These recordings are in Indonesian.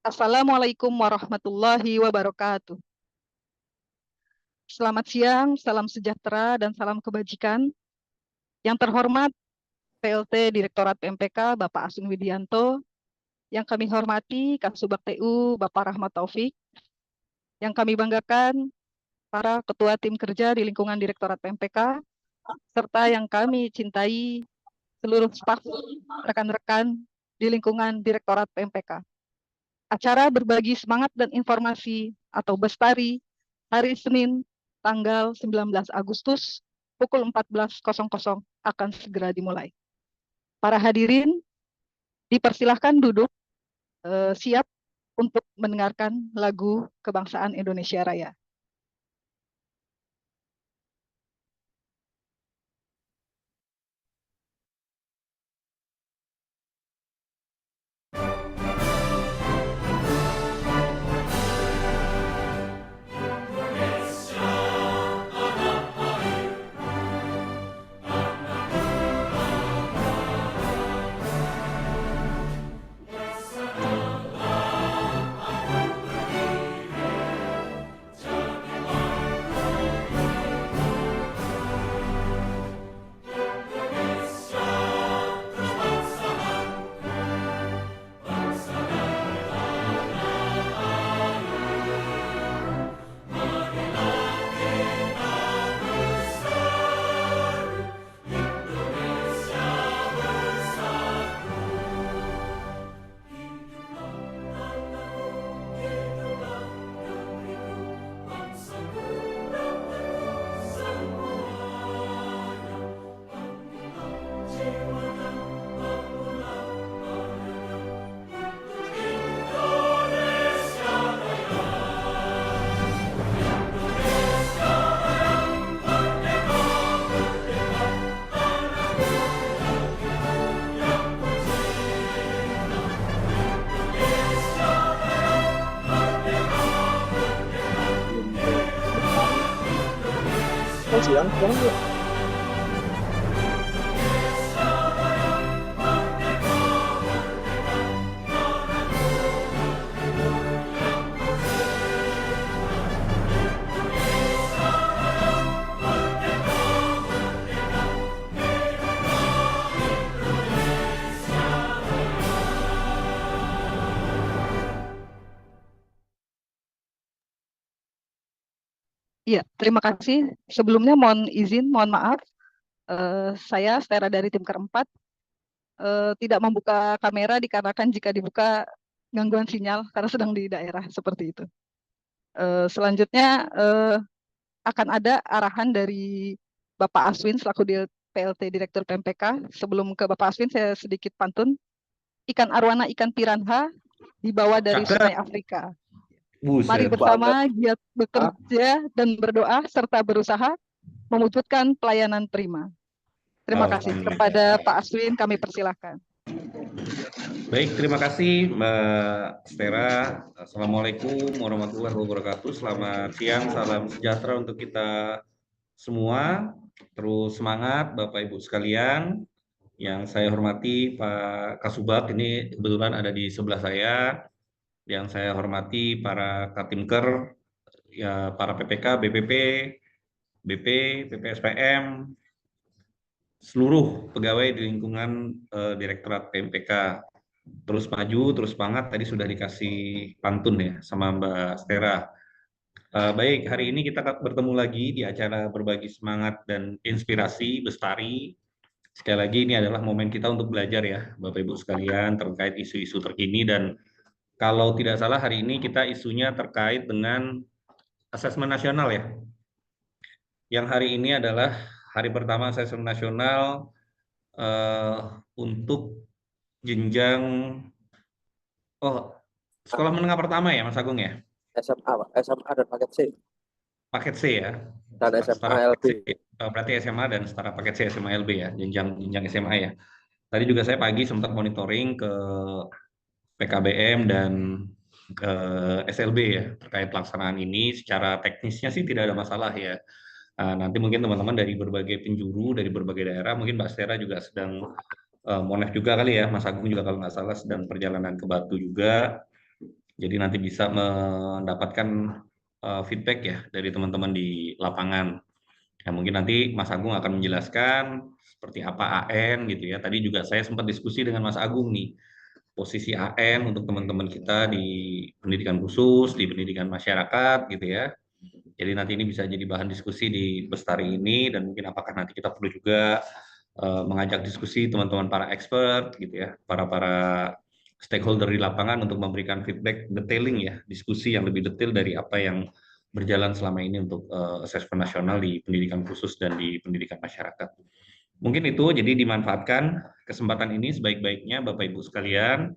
Assalamualaikum warahmatullahi wabarakatuh. Selamat siang, salam sejahtera, dan salam kebajikan. Yang terhormat PLT Direktorat PMPK Bapak Asun Widianto, yang kami hormati Kasubag TU Bapak Rahmat Taufik, yang kami banggakan para ketua tim kerja di lingkungan Direktorat PMPK, serta yang kami cintai seluruh staf rekan-rekan di lingkungan Direktorat PMPK. Acara berbagi semangat dan informasi atau Bestari hari Senin tanggal 19 Agustus pukul 14.00 akan segera dimulai. Para hadirin dipersilahkan duduk siap untuk mendengarkan lagu Kebangsaan Indonesia Raya. Siang, Iya, terima kasih. Sebelumnya mohon izin, mohon maaf. Saya Stera dari tim keempat tidak membuka kamera dikarenakan jika dibuka gangguan sinyal karena sedang di daerah seperti itu. Selanjutnya akan ada arahan dari Bapak Aswin selaku PLT Direktur PMPK. Sebelum ke Bapak Aswin, saya sedikit pantun. Ikan arwana, ikan piranha dibawa dari sungai Afrika. Mari bersama giat bekerja dan berdoa serta berusaha mewujudkan pelayanan prima. Terima kasih. Kepada Pak Aswin kami persilahkan. Baik, terima kasih Mbak Stera. Assalamualaikum warahmatullahi wabarakatuh. Selamat siang, salam sejahtera untuk kita semua. Terus semangat Bapak Ibu sekalian. Yang saya hormati Pak Kasubag, ini kebetulan ada di sebelah saya. Yang saya hormati para Katimker, ya, para PPK, BPP, BP, PPSPM, seluruh pegawai di lingkungan Direktorat PMPK. Terus maju, terus semangat. Tadi sudah dikasih pantun ya sama Mbak Stera. Baik, hari ini kita bertemu lagi di acara berbagi semangat dan inspirasi Bestari. Sekali lagi ini adalah momen kita untuk belajar ya, Bapak Ibu sekalian, terkait isu-isu terkini. Dan kalau tidak salah hari ini kita isunya terkait dengan asesmen nasional ya. Yang hari ini adalah hari pertama asesmen nasional untuk jenjang sekolah menengah pertama ya, Mas Agung ya? SMA dan paket C. Paket C ya. Dan SMA LB. Berarti SMA dan setara paket C SMA LB ya, jenjang SMA ya. Tadi juga saya pagi sempat monitoring ke PKBM dan ke SLB ya terkait pelaksanaan ini. Secara teknisnya sih tidak ada masalah ya. Nanti mungkin teman-teman dari berbagai penjuru, dari berbagai daerah, mungkin Mbak Stera juga sedang Monef juga kali ya, Mas Agung juga kalau nggak salah sedang perjalanan ke Batu juga. Jadi nanti bisa mendapatkan feedback ya dari teman-teman di lapangan. Ya, mungkin nanti Mas Agung akan menjelaskan seperti apa AN gitu ya. Tadi juga saya sempat diskusi dengan Mas Agung nih, posisi AN untuk teman-teman kita di pendidikan khusus, di pendidikan masyarakat gitu ya. Jadi nanti ini bisa jadi bahan diskusi di Bestari ini, dan mungkin apakah nanti kita perlu juga mengajak diskusi teman-teman para expert gitu ya, para stakeholder di lapangan untuk memberikan feedback detailing ya, diskusi yang lebih detail dari apa yang berjalan selama ini untuk asesmen nasional di pendidikan khusus dan di pendidikan masyarakat. Mungkin itu, jadi dimanfaatkan kesempatan ini sebaik-baiknya Bapak Ibu sekalian.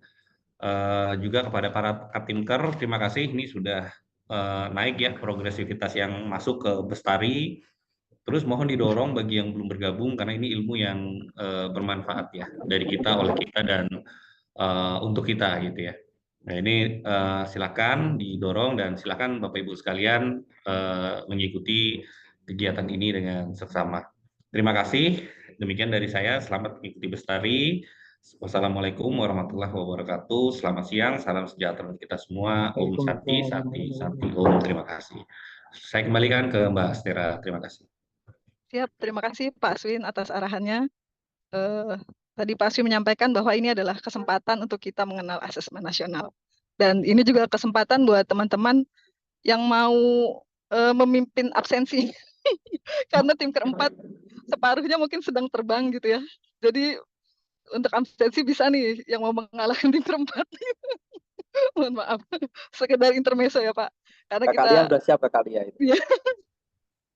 Juga kepada para Kaptimker, terima kasih ini sudah naik ya progresivitas yang masuk ke Bestari. Terus mohon didorong bagi yang belum bergabung karena ini ilmu yang bermanfaat ya dari kita, oleh kita, dan untuk kita gitu ya. Nah ini silakan didorong dan silakan Bapak Ibu sekalian mengikuti kegiatan ini dengan seksama. Terima kasih. Demikian dari saya. Selamat mengikuti Bestari. Wassalamualaikum warahmatullahi wabarakatuh. Selamat siang. Salam sejahtera untuk kita semua. Om Santi, Santi, Santi. Om. Terima kasih. Saya kembalikan ke Mbak Astera. Terima kasih. Siap, terima kasih Pak Aswin atas arahannya. Tadi Pak Aswin menyampaikan bahwa ini adalah kesempatan untuk kita mengenal asesmen nasional. Dan ini juga kesempatan buat teman-teman yang mau memimpin absensi. Karena tim keempat separuhnya mungkin sedang terbang gitu ya. Jadi untuk absensi bisa nih yang mau mengalahkan tim keempat. Mohon maaf. Sekedar intermezzo ya Pak. Karena Kak kita Lia udah siap Kak Lia itu. ya,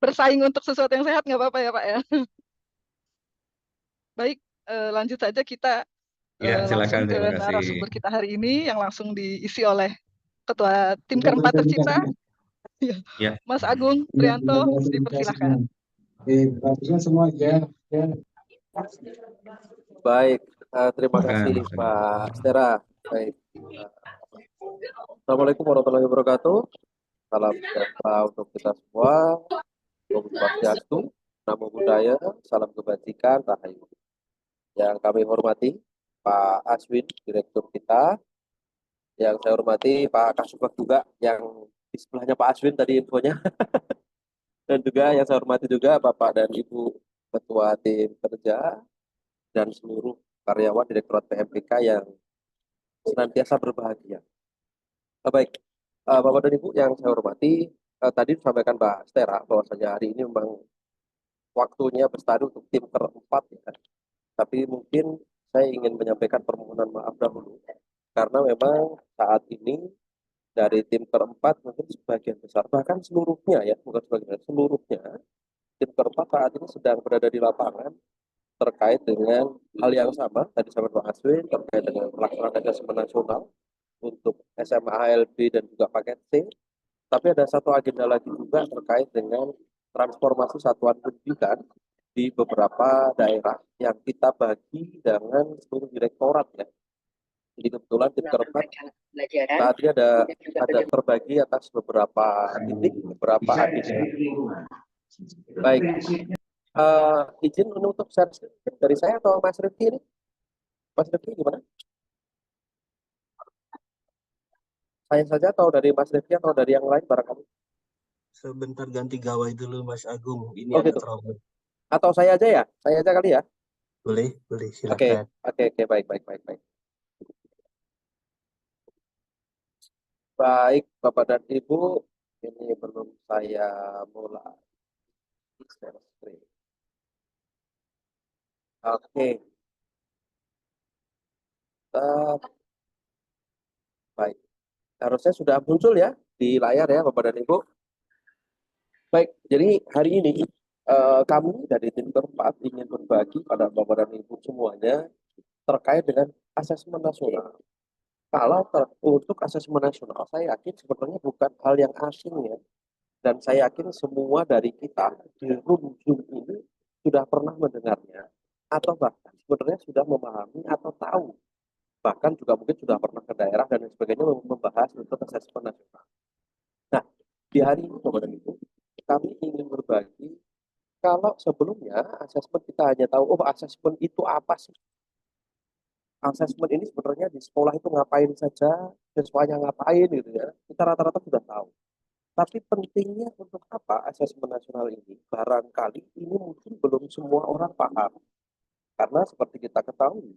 bersaing untuk sesuatu yang sehat nggak apa-apa ya Pak ya. Baik, lanjut saja kita Ya, langsung silakan. ke Terima kasih. narasumber kita hari ini yang langsung diisi oleh Ketua Tim Keempat Tercipta, Ya. Mas Agung Trianto, dipersilahkan. Semua ya. Baik, terima kasih Silakan. Pak Stera. Baik. Assalamualaikum warahmatullahi wabarakatuh. Salam sejahtera untuk kita semua. Om Swastiastu, Namo Buddhaya, salam kebajikan, rahayu. Yang kami hormati Pak Aswin, Direktur kita. Yang saya hormati Pak Kasubag juga, yang di sebelahnya Pak Aswin tadi infonya. Dan juga yang saya hormati juga Bapak dan Ibu Ketua Tim Kerja dan seluruh karyawan Direktorat PMPK yang senantiasa berbahagia. Baik, Bapak dan Ibu yang saya hormati, tadi disampaikan Mbak Stera bahwasanya hari ini memang waktunya Bestari untuk tim keempat ya. Tapi mungkin saya ingin menyampaikan permohonan maaf dahulu karena memang saat ini dari tim keempat mungkin sebagian besar, bahkan seluruhnya ya, bukan sebagian, seluruhnya tim keempat saat ini sedang berada di lapangan terkait dengan hal yang sama tadi sama Pak Aswin, terkait dengan pelaksanaan asesmen nasional untuk SMA ALB dan juga paket C. Tapi ada satu agenda lagi juga terkait dengan transformasi satuan pendidikan di beberapa daerah yang kita bagi dengan seluruh direktorat ya. Jadi kebetulan tim keempat saat ini ada terbagi atas beberapa titik, beberapa agenda. Baik, izin menutup share screen dari saya atau Mas Rifki ini? Mas Rifki gimana? Saya saja atau dari Mas Rifki atau dari yang lain barangkali? Sebentar ganti gawai dulu Mas Agung. Ini Oh ada gitu. trouble. Atau saya aja ya? Saya aja kali ya? Boleh Oke, silakan. oke, baik. Baik, Bapak dan Ibu, ini belum saya mulai share screen. Oke. Baik. Harusnya sudah muncul ya di layar ya, Bapak dan Ibu. Baik, jadi hari ini kami dari tim keempat ingin berbagi pada Bapak dan Ibu semuanya terkait dengan asesmen nasional. Kalau untuk asesmen nasional, saya yakin sebenarnya bukan hal yang asing ya. Dan saya yakin semua dari kita di room Zoom ini sudah pernah mendengarnya. Atau bahkan sebenarnya sudah memahami atau tahu. Bahkan juga mungkin sudah pernah ke daerah dan sebagainya membahas untuk asesmen nasional. Nah, di hari ini Bapak dan Ibu, kami ingin berbagi kalau sebelumnya asesmen kita hanya tahu, oh asesmen itu apa sih? asesmen ini sebenarnya di sekolah itu ngapain saja, siswanya ngapain gitu ya. Kita rata-rata sudah tahu. Tapi pentingnya untuk apa asesmen nasional ini? Barangkali ini mungkin belum semua orang paham. Karena seperti kita ketahui,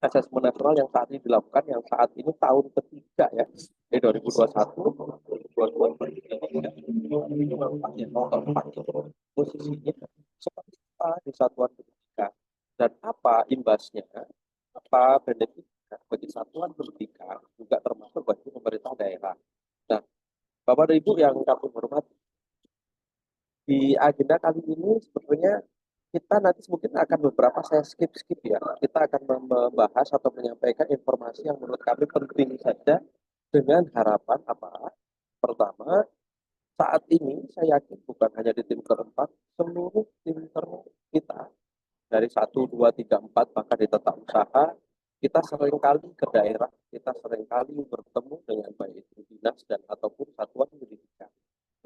asesmen nasional yang saat ini dilakukan, yang saat ini tahun ketiga ya, di 2021, 2022, posisinya seperti apa di satuan pendidikan dan apa imbasnya, apa benefitnya bagi satuan pendidikan, juga termasuk bagi pemerintah daerah. Nah, Bapak dan Ibu yang kami hormati, di agenda kali ini sebetulnya kita nanti mungkin akan beberapa saya skip ya. Kita akan membahas atau menyampaikan informasi yang menurut kami penting saja dengan harapan apa? Pertama, saat ini saya yakin bukan hanya di tim keempat, seluruh tim kita dari 1, 2, 3, 4 bahkan di tata usaha, kita seringkali ke daerah, kita seringkali bertemu dengan baik itu dinas dan ataupun satuan pendidikan.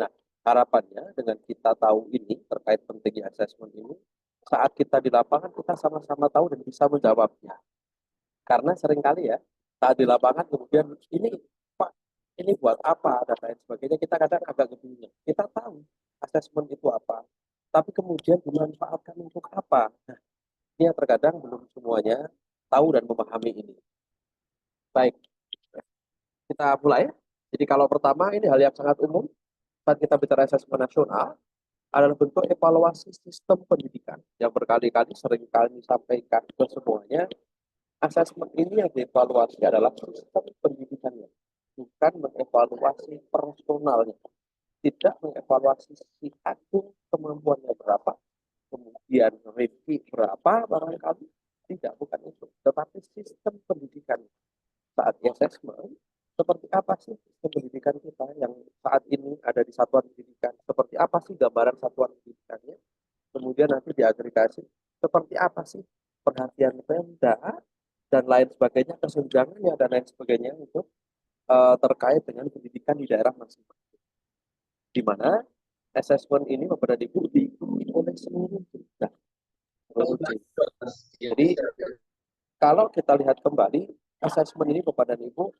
Nah, harapannya dengan kita tahu ini terkait pentingnya asesmen ini, saat kita di lapangan kita sama-sama tahu dan bisa menjawabnya. Karena seringkali ya, saat di lapangan kemudian ini Pak, ini buat apa dan lain sebagainya, kita kadang agak kebingungan. Kita tahu asesmen itu apa, tapi kemudian dimanfaatkan untuk apa. Nah, ini yang terkadang belum semuanya tahu dan memahami ini. Baik, kita mulai. Jadi kalau pertama ini hal yang sangat umum, saat kita bicara asesmen nasional, adalah bentuk evaluasi sistem pendidikan yang berkali-kali sering kali sampaikan ke semuanya. Asesmen ini yang dievaluasi adalah sistem pendidikannya, bukan mengevaluasi personalnya, tidak mengevaluasi si Agung kemampuannya berapa, kemudian Rifki berapa barangkali, tidak, bukan itu, tetapi sistem pendidikan. Saat asesmen, seperti apa sih sistem pendidikan kita yang saat ini ada di satuan pendidikan, seperti apa sih gambaran satuan pendidikannya, kemudian nanti diagregasi, seperti apa sih perhatian Pemda dan lain sebagainya, kesenjangannya dan lain sebagainya untuk terkait dengan pendidikan di daerah masing-masing. Di mana asesmen ini Bapak dan Ibu diikuti oleh seluruh jenjang. Jadi kalau kita lihat kembali asesmen ini Bapak dan Ibu,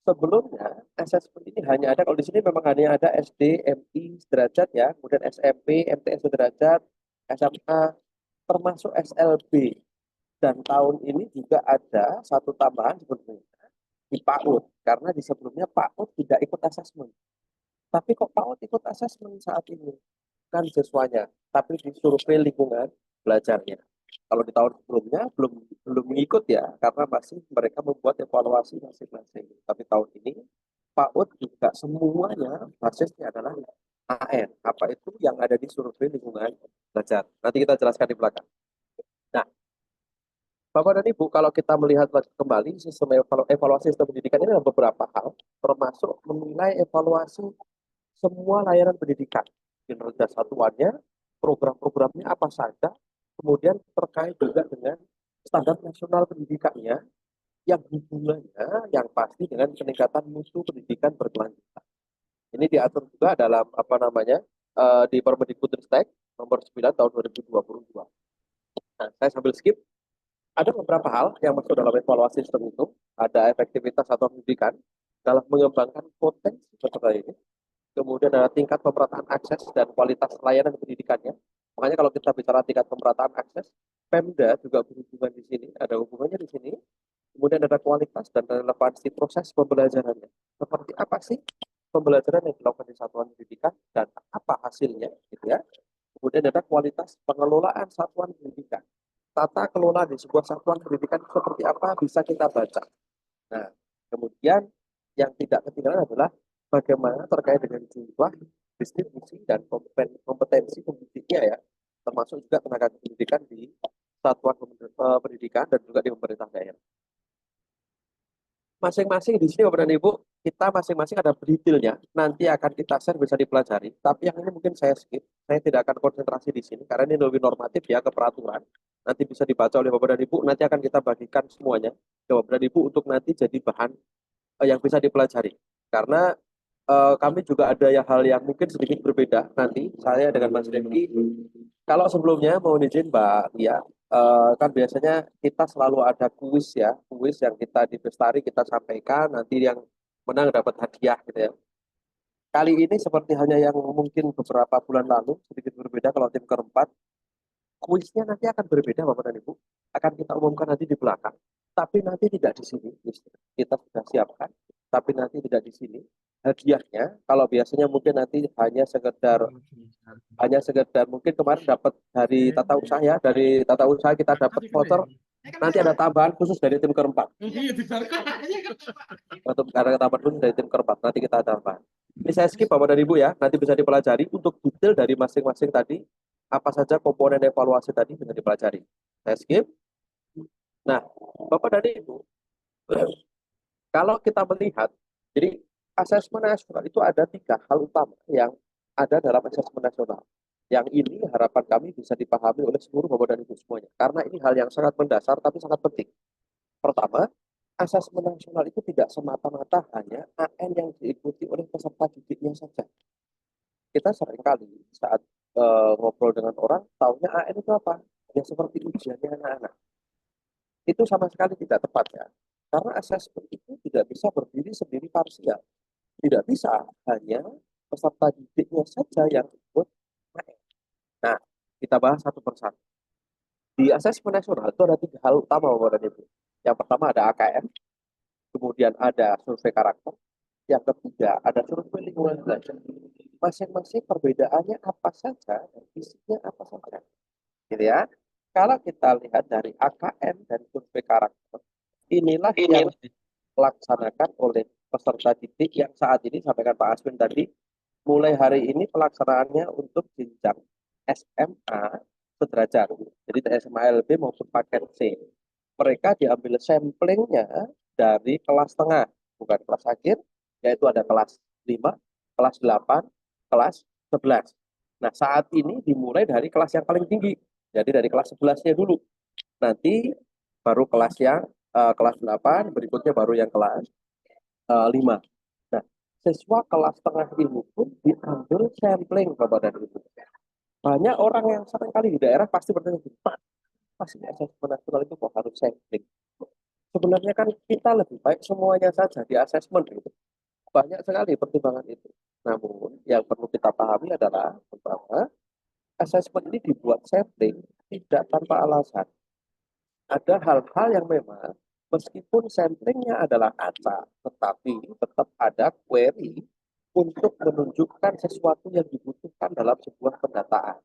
sebelumnya asesmen ini hanya ada, kalau di sini memang hanya ada SD, MI sederajat ya, kemudian SMP, MTS sederajat, SMA, termasuk SLB. Dan tahun ini juga ada satu tambahan sebetulnya di PAUD, karena di sebelumnya PAUD tidak ikut asesmen. Tapi kok PAUD ikut asesmen saat ini? Kan siswanya, tapi di survei lingkungan belajarnya. Kalau di tahun sebelumnya belum mengikut ya, karena masih mereka membuat evaluasi masing-masing. Tapi tahun ini PAUD juga semuanya basisnya adalah AN. Apa itu yang ada di survei lingkungan belajar? Nanti kita jelaskan di belakang. Nah, Bapak dan Ibu, kalau kita melihat kembali sistem evaluasi sistem pendidikan ini ada beberapa hal, termasuk menilai evaluasi semua layanan pendidikan, kinerja satuannya, program-programnya apa saja, kemudian terkait juga dengan standar nasional pendidikannya, yang hubungannya yang pasti dengan peningkatan mutu pendidikan berkelanjutan. Ini diatur juga dalam apa namanya di Permendikbudristek nomor 9 tahun 2022. Nah, saya sambil skip. Ada beberapa hal yang masuk dalam evaluasi sistem itu. Ada efektivitas atau pendidikan dalam mengembangkan potensi peserta ini. Kemudian ada tingkat pemerataan akses dan kualitas layanan pendidikannya. Makanya kalau kita bicara tingkat pemerataan akses, Pemda juga berhubungan di sini, ada hubungannya di sini. Kemudian ada kualitas dan relevansi proses pembelajarannya. Seperti apa sih pembelajaran yang dilakukan di satuan pendidikan dan apa hasilnya, gitu ya. Kemudian ada kualitas pengelolaan satuan pendidikan. Tata kelola di sebuah satuan pendidikan seperti apa bisa kita baca. Nah, kemudian yang tidak ketinggalan adalah bagaimana terkait dengan jumlah, distribusi, dan kompetensi pendidiknya ya, termasuk juga tenaga pendidikan di satuan pendidikan dan juga di pemerintah daerah. Masing-masing di sini Bapak dan Ibu, kita masing-masing ada detailnya, nanti akan kita share, bisa dipelajari, tapi yang ini mungkin saya skip, saya tidak akan konsentrasi di sini, karena ini lebih normatif ya, ke peraturan, nanti bisa dibaca oleh Bapak dan Ibu, nanti akan kita bagikan semuanya ke Bapak dan Ibu untuk nanti jadi bahan yang bisa dipelajari, karena kami juga ada hal yang mungkin sedikit berbeda nanti, saya dengan Mas Devi, kalau sebelumnya mohon izin Mbak Lia, kan biasanya kita selalu ada kuis ya, kuis yang kita di Bestari kita sampaikan, nanti yang menang dapat hadiah gitu ya. Kali ini seperti halnya yang mungkin beberapa bulan lalu, sedikit berbeda kalau tim keempat, kuisnya nanti akan berbeda Bapak dan Ibu. Akan kita umumkan nanti di belakang. Tapi nanti tidak di sini. Kita sudah siapkan. Tapi nanti tidak di sini. Hadiahnya, kalau biasanya mungkin nanti hanya sekedar mungkin kemarin dapat dari tata usaha ya, dari tata usaha kita dapat voucher. Nanti ada tambahan khusus dari tim keempat. Untuk karena tambahan khusus dari tim keempat. Nanti kita tambah. Ini saya skip Bapak dan Ibu ya. Nanti bisa dipelajari untuk detail dari masing-masing tadi. Apa saja komponen evaluasi tadi bisa dipelajari. Saya skip. Nah, Bapak dan Ibu, kalau kita melihat, jadi asesmen nasional itu ada 3 hal utama yang ada dalam asesmen nasional. Yang ini harapan kami bisa dipahami oleh seluruh Bapak dan Ibu semuanya. Karena ini hal yang sangat mendasar tapi sangat penting. Pertama, asesmen nasional itu tidak semata-mata hanya AN yang diikuti oleh peserta didiknya saja. Kita seringkali saat ngobrol dengan orang, taunya AN itu apa? Ya seperti ujiannya anak-anak. Itu sama sekali tidak tepat ya. Karena asesmen itu tidak bisa berdiri sendiri parsial. Tidak bisa hanya peserta didiknya saja yang ikut AN. Nah, kita bahas satu persatu. Di asesmen nasional itu ada 3 hal utama Bapak dan Ibu. Yang pertama ada AKM, kemudian ada survei karakter, yang ketiga ada survei lingkungan belajar. Masing-masing perbedaannya apa saja dan isinya apa saja. Gitu ya. Kalau kita lihat dari AKM dan survei karakter, inilah yang dilaksanakan oleh peserta didik yang saat ini sampaikan Pak Aswin tadi, mulai hari ini pelaksanaannya untuk jenjang SMA sederajat. Jadi SMA LB maupun paket C. Mereka diambil samplingnya dari kelas tengah, bukan kelas akhir, yaitu ada kelas 5, kelas 8, kelas 11. Nah, saat ini dimulai dari kelas yang paling tinggi. Jadi dari kelas 11-nya dulu. Nanti baru kelas yang kelas 8, berikutnya baru yang kelas 5. Nah, siswa kelas tengah ini pun diambil sampling Bapak dan Ibu. Banyak orang yang seringkali di daerah pasti bertanya, Pak, pasti asesmen nasional itu kok harus sampling? Sebenarnya kan kita lebih baik semuanya saja di asesmen gitu. Banyak sekali pertimbangan itu. Namun yang perlu kita pahami adalah pertama, asesmen ini dibuat sampling tidak tanpa alasan. Ada hal-hal yang memang meskipun samplingnya adalah acak, tetapi tetap ada query untuk menunjukkan sesuatu yang dibutuhkan dalam sebuah pendataan.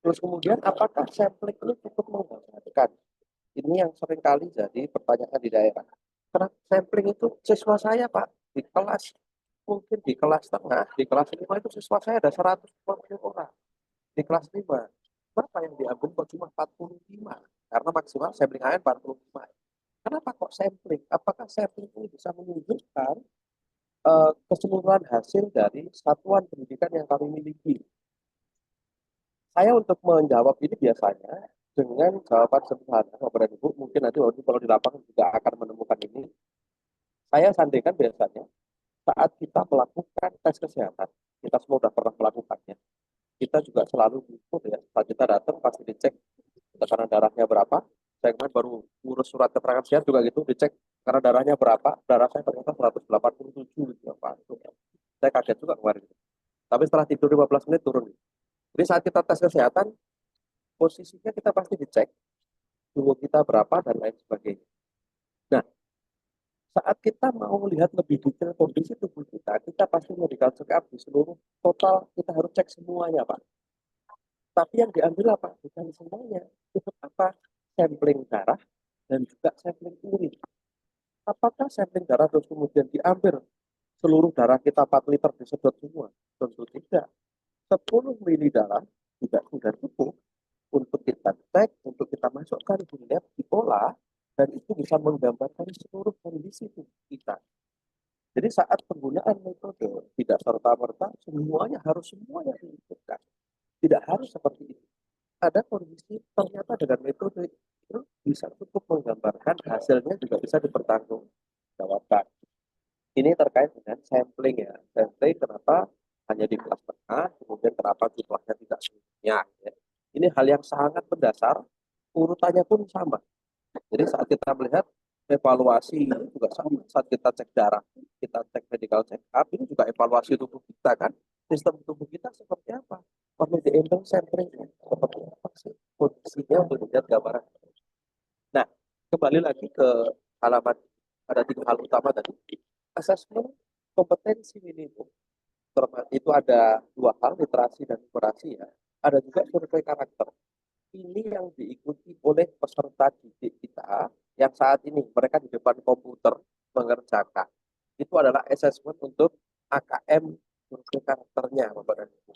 Terus kemudian apakah sampling ini cukup menggambarkan? Ini yang seringkali jadi pertanyaan di daerah. Karena sampling itu siswa saya Pak, di kelas, mungkin di kelas tengah, di kelas 5 itu siswa saya ada 150 orang. Di kelas 5, berapa yang diambil kok cuma 45? Karena maksimal sampling AN 45. Kenapa kok sampling? Apakah sampling ini bisa menunjukkan keseluruhan hasil dari satuan pendidikan yang kami miliki? Saya untuk menjawab ini biasanya dengan jawaban sederhana, Bapak dan Ibu, mungkin nanti waktu kalau di lapangan juga akan menemukan ini. Saya sandingkan biasanya saat kita melakukan tes kesehatan, kita semua sudah pernah melakukannya. Kita juga selalu ikut ya, saat kita datang pasti dicek tekanan darahnya berapa. Saya kemarin baru ngurus surat keterangan sehat juga gitu, dicek karena darahnya berapa. Darah saya ternyata 187 gitu. Apa. Saya kaget juga kemarin. Tapi setelah tidur 15 menit turun. Jadi saat kita tes kesehatan, posisinya kita pasti dicek, suhu kita berapa dan lain sebagainya. Nah, saat kita mau melihat lebih detail kondisi tubuh kita pasti medical check up di seluruh total, kita harus cek semuanya, Pak. Tapi yang diambil apa? Bukan semuanya. Itu apa? Sampling darah dan juga sampling urin. Apakah sampling darah terus kemudian diambil seluruh darah kita 4 liter disedot semua? Tentu tidak. 10 mili darah juga sudah cukup untuk kita cek, untuk kita masukkan di lab, diolah, dan itu bisa menggambarkan seluruh kondisi tubuh kita. Jadi saat penggunaan metode tidak serta-merta semuanya diikutkan. Tidak harus seperti itu. Ada kondisi ternyata dengan metode itu bisa cukup menggambarkan, hasilnya juga bisa dipertanggungjawabkan. Ini terkait dengan sampling ya. Sampling kenapa hanya di kelas tengah, kemudian kenapa jumlahnya tidak banyak. Ya. Ini hal yang sangat mendasar urutannya pun sama. Jadi saat kita melihat evaluasi ini juga sama. Saat kita cek darah, kita cek medical check up, ini juga evaluasi tubuh kita kan. Sistem tubuh kita seperti apa? Perlu diambil sampling seperti apa sih kondisinya untuk dilihat gambaran. Nah, kembali lagi ke halaman, ada 3 hal utama tadi. Asesmen kompetensi minimum. Itu ada 2 hal, literasi dan numerasi ya. Ada juga survei karakter. Ini yang diikuti oleh peserta didik kita yang saat ini mereka di depan komputer mengerjakan. Itu adalah asesmen untuk AKM survei karakternya, Bapak dan Ibu.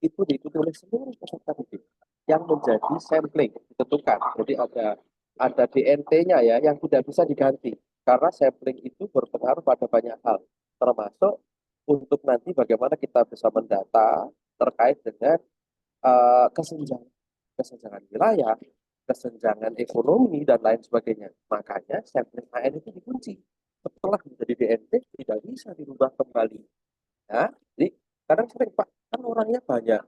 Itu diikuti oleh seluruh peserta didik yang menjadi sampling ditentukan. Jadi ada DNT-nya ya yang tidak bisa diganti karena sampling itu berpengaruh pada banyak hal, termasuk untuk nanti bagaimana kita bisa mendata terkait dengan kesenjangan wilayah, kesenjangan ekonomi, dan lain sebagainya. Makanya sampling AN itu dikunci. Setelah menjadi DNT, tidak bisa dirubah kembali. Ya, jadi kadang sering, Pak, kan orangnya banyak.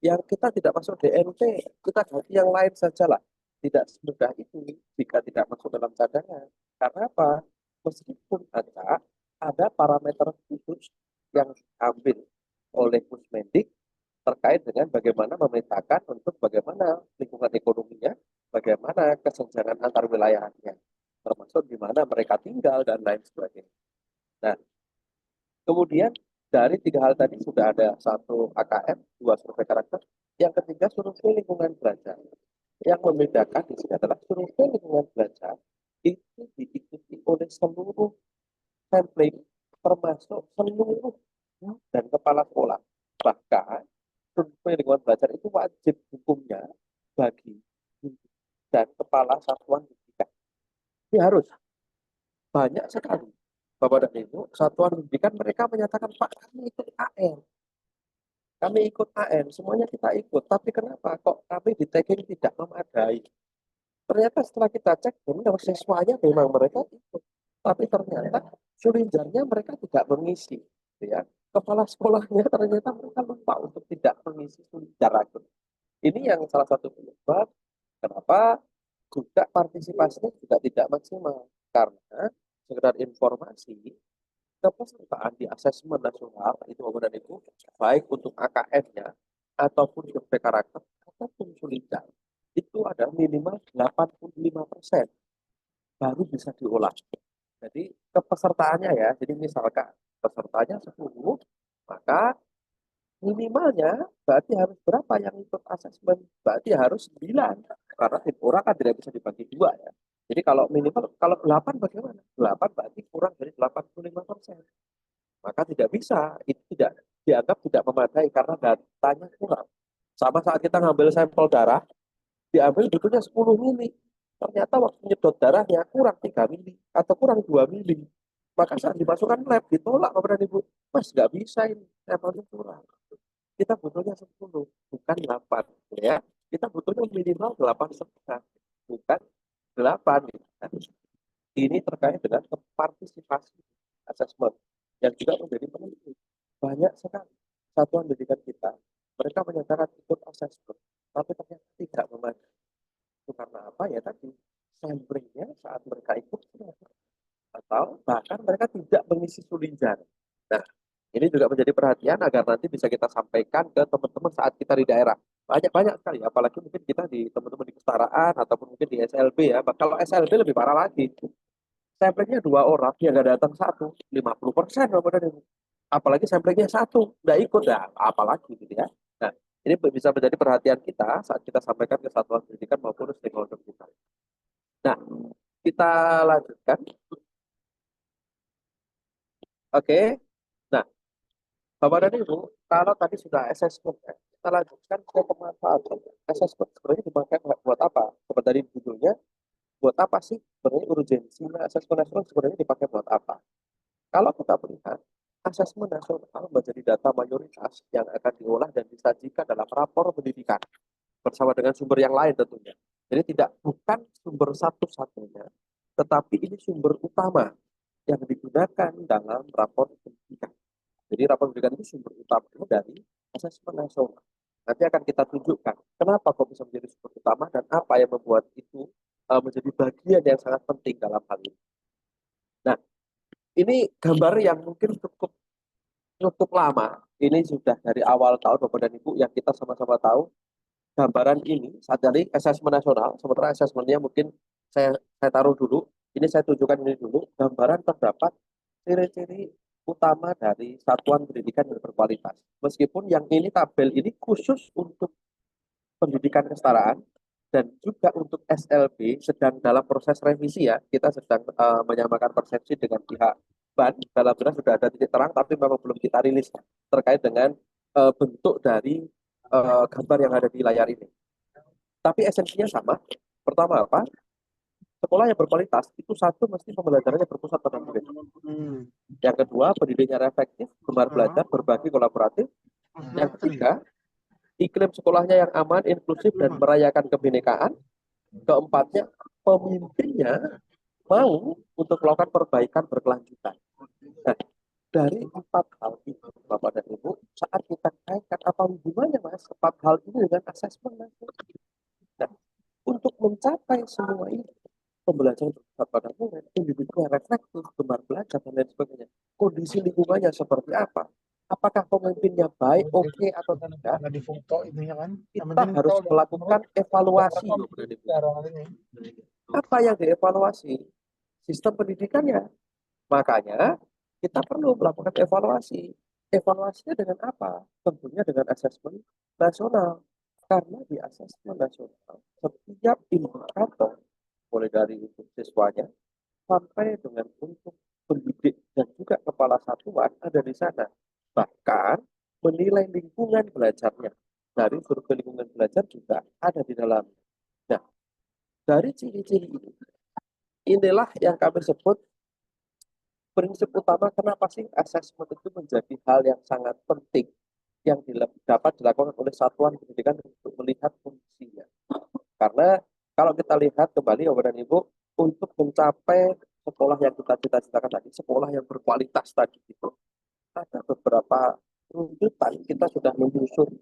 Yang kita tidak masuk DNT, kita ganti yang lain sajalah. Tidak semudah itu jika tidak masuk dalam cadangan. Karena apa? Meskipun ada parameter khusus yang diambil oleh Pusmendik terkait dengan bagaimana memetakan untuk bagaimana lingkungan ekonominya, bagaimana kesenjangan antar wilayahnya, termasuk di mana mereka tinggal dan lain sebagainya. Nah, kemudian dari 3 hal tadi sudah ada 1 AKM, 2 survei karakter, yang ketiga survei lingkungan belajar. Yang membedakan di sini adalah survei lingkungan belajar itu diikuti oleh seluruh sampling, termasuk seluruh dan kepala sekolah. Bahkan survei lingkungan belajar itu wajib hukumnya bagi dan kepala satuan pendidikan. Ini harus banyak sekali Bapak dan Ibu satuan pendidikan mereka menyatakan, Pak, kami ikut AN. Kami ikut AN, semuanya kita ikut. Tapi kenapa kok kami di tagging tidak memadai? Ternyata setelah kita cek, benar siswanya memang mereka ikut. Tapi ternyata sulinjarnya mereka tidak mengisi. Ya. Kepala sekolahnya ternyata mereka lupa untuk tidak mengisi sulinjar. Ini yang salah satu penyebab kenapa juga partisipasinya juga tidak maksimal. Karena sekedar informasi, kepesertaan di asesmen nasional itu Bapak dan Ibu, baik untuk AKM-nya ataupun survei karakter ataupun sulinjar, itu ada minimal 85% baru bisa diolah. Jadi kepesertaannya ya, jadi misalkan pesertanya 10, maka minimalnya berarti harus berapa yang ikut asesmen? Berarti harus 9. Karena tim orang kan tidak bisa dibagi 2 ya. Jadi kalau minimal, kalau 8 bagaimana? 8 berarti kurang dari 85%. Maka tidak bisa, itu tidak dianggap tidak memadai karena datanya kurang. Sama saat kita ngambil sampel darah, diambil butuhnya 10 mili. Ternyata waktu nyedot darahnya kurang 3 mili atau kurang 2 mili. Maka saat dimasukkan lab, ditolak Bapak dan Ibu. Mas, nggak bisa ini, sampelnya kurang. Kita butuhnya 10, bukan 8. Ya. Kita butuhnya minimal 8,5, bukan 8. Ya. Ini terkait dengan partisipasi asesmen yang juga menjadi penting. Banyak sekali satuan pendidikan kita, mereka menyatakan ikut asesmen, tapi ternyata tidak memadai. Itu karena apa ya tadi? Samplingnya saat mereka ikut atau bahkan mereka tidak mengisi sulinjar. Nah, ini juga menjadi perhatian agar nanti bisa kita sampaikan ke teman-teman saat kita di daerah. Banyak-banyak sekali, apalagi mungkin kita di teman-teman di kesetaraan ataupun mungkin di SLB ya. Kalau SLB lebih parah lagi. Samplingnya 2 orang, yang nggak datang 1, 50%. Apalagi samplingnya 1, nggak ikut, ya apalagi gitu ya. Nah, ini bisa menjadi perhatian kita saat kita sampaikan ke satuan pendidikan maupun stakeholder kita. Nah, kita lanjutkan. Oke. Nah, Bapak dan Ibu, kalau tadi sudah assessment, ya, kita lanjutkan ke pemanfaatan. Assessment sebenarnya dipakai buat apa? Seperti tadi judulnya, buat apa sih sebenarnya urgensinya assessment nasional sebenarnya dipakai buat apa? Kalau kita melihat, asesmen nasional menjadi data mayoritas yang akan diolah dan disajikan dalam rapor pendidikan bersama dengan sumber yang lain tentunya. Jadi bukan sumber satu-satunya, tetapi ini sumber utama yang digunakan dalam rapor pendidikan. Jadi rapor pendidikan itu sumber utama dari asesmen nasional. Nanti akan kita tunjukkan Kenapa kok bisa menjadi sumber utama dan apa yang membuat itu menjadi bagian yang sangat penting dalam hal ini. Nah, ini gambar yang mungkin cukup lama. Ini sudah dari awal tahun Bapak dan Ibu yang kita sama-sama tahu gambaran ini saat dari asesmen nasional, sementara asesmennya mungkin saya taruh dulu. Ini saya tunjukkan ini dulu. Gambaran terdapat ciri-ciri utama dari satuan pendidikan yang berkualitas. Meskipun yang ini tabel ini khusus untuk pendidikan kesetaraan dan juga untuk SLB sedang dalam proses revisi ya. Kita sedang menyamakan persepsi dengan pihak BAN. Dalam benar sudah ada titik terang, tapi memang belum kita rilis terkait dengan bentuk dari gambar yang ada di layar ini. Tapi esensinya sama. Pertama apa? Sekolah yang berkualitas itu satu mesti pembelajarannya berpusat pada murid. Yang kedua, pendidiknya reflektif, gemar belajar, berbagi, kolaboratif. Yang ketiga, iklim sekolahnya yang aman, inklusif, dan merayakan kebinekaan. Keempatnya, pemimpinnya mau untuk melakukan perbaikan berkelanjutan. Nah, dari 4 hal itu, Bapak dan Ibu, saat kita kaitkan apa hubungannya Mas, 4 hal ini dengan asesmen. Nah, untuk mencapai semua ini, pembelajaran berpusat pada murid, individunya reflektif, gemar belajar, dan lain sebagainya. Kondisi lingkungannya seperti apa? Apakah pemimpinnya baik, oke, atau tidak? Di foto itunya kan. Kita harus melakukan evaluasi. Apa yang dievaluasi? Sistem pendidikannya. Makanya kita perlu melakukan evaluasi. Evaluasinya dengan apa? Tentunya dengan asesmen nasional. Karena di asesmen nasional, setiap indikator, mulai dari untuk siswanya, sampai dengan untuk pendidik dan juga kepala satuan ada di sana. Bahkan menilai lingkungan belajarnya. Dari survei lingkungan belajar juga ada di dalam. Nah, dari ciri-ciri ini, inilah yang kami sebut prinsip utama kenapa sih asesmen itu menjadi hal yang sangat penting yang dapat dilakukan oleh satuan pendidikan untuk melihat fungsinya. Karena kalau kita lihat kembali Bapak dan Ibu, untuk mencapai sekolah yang kita cita-citakan tadi, sekolah yang berkualitas tadi itu, ada beberapa runtutan kita sudah menyusun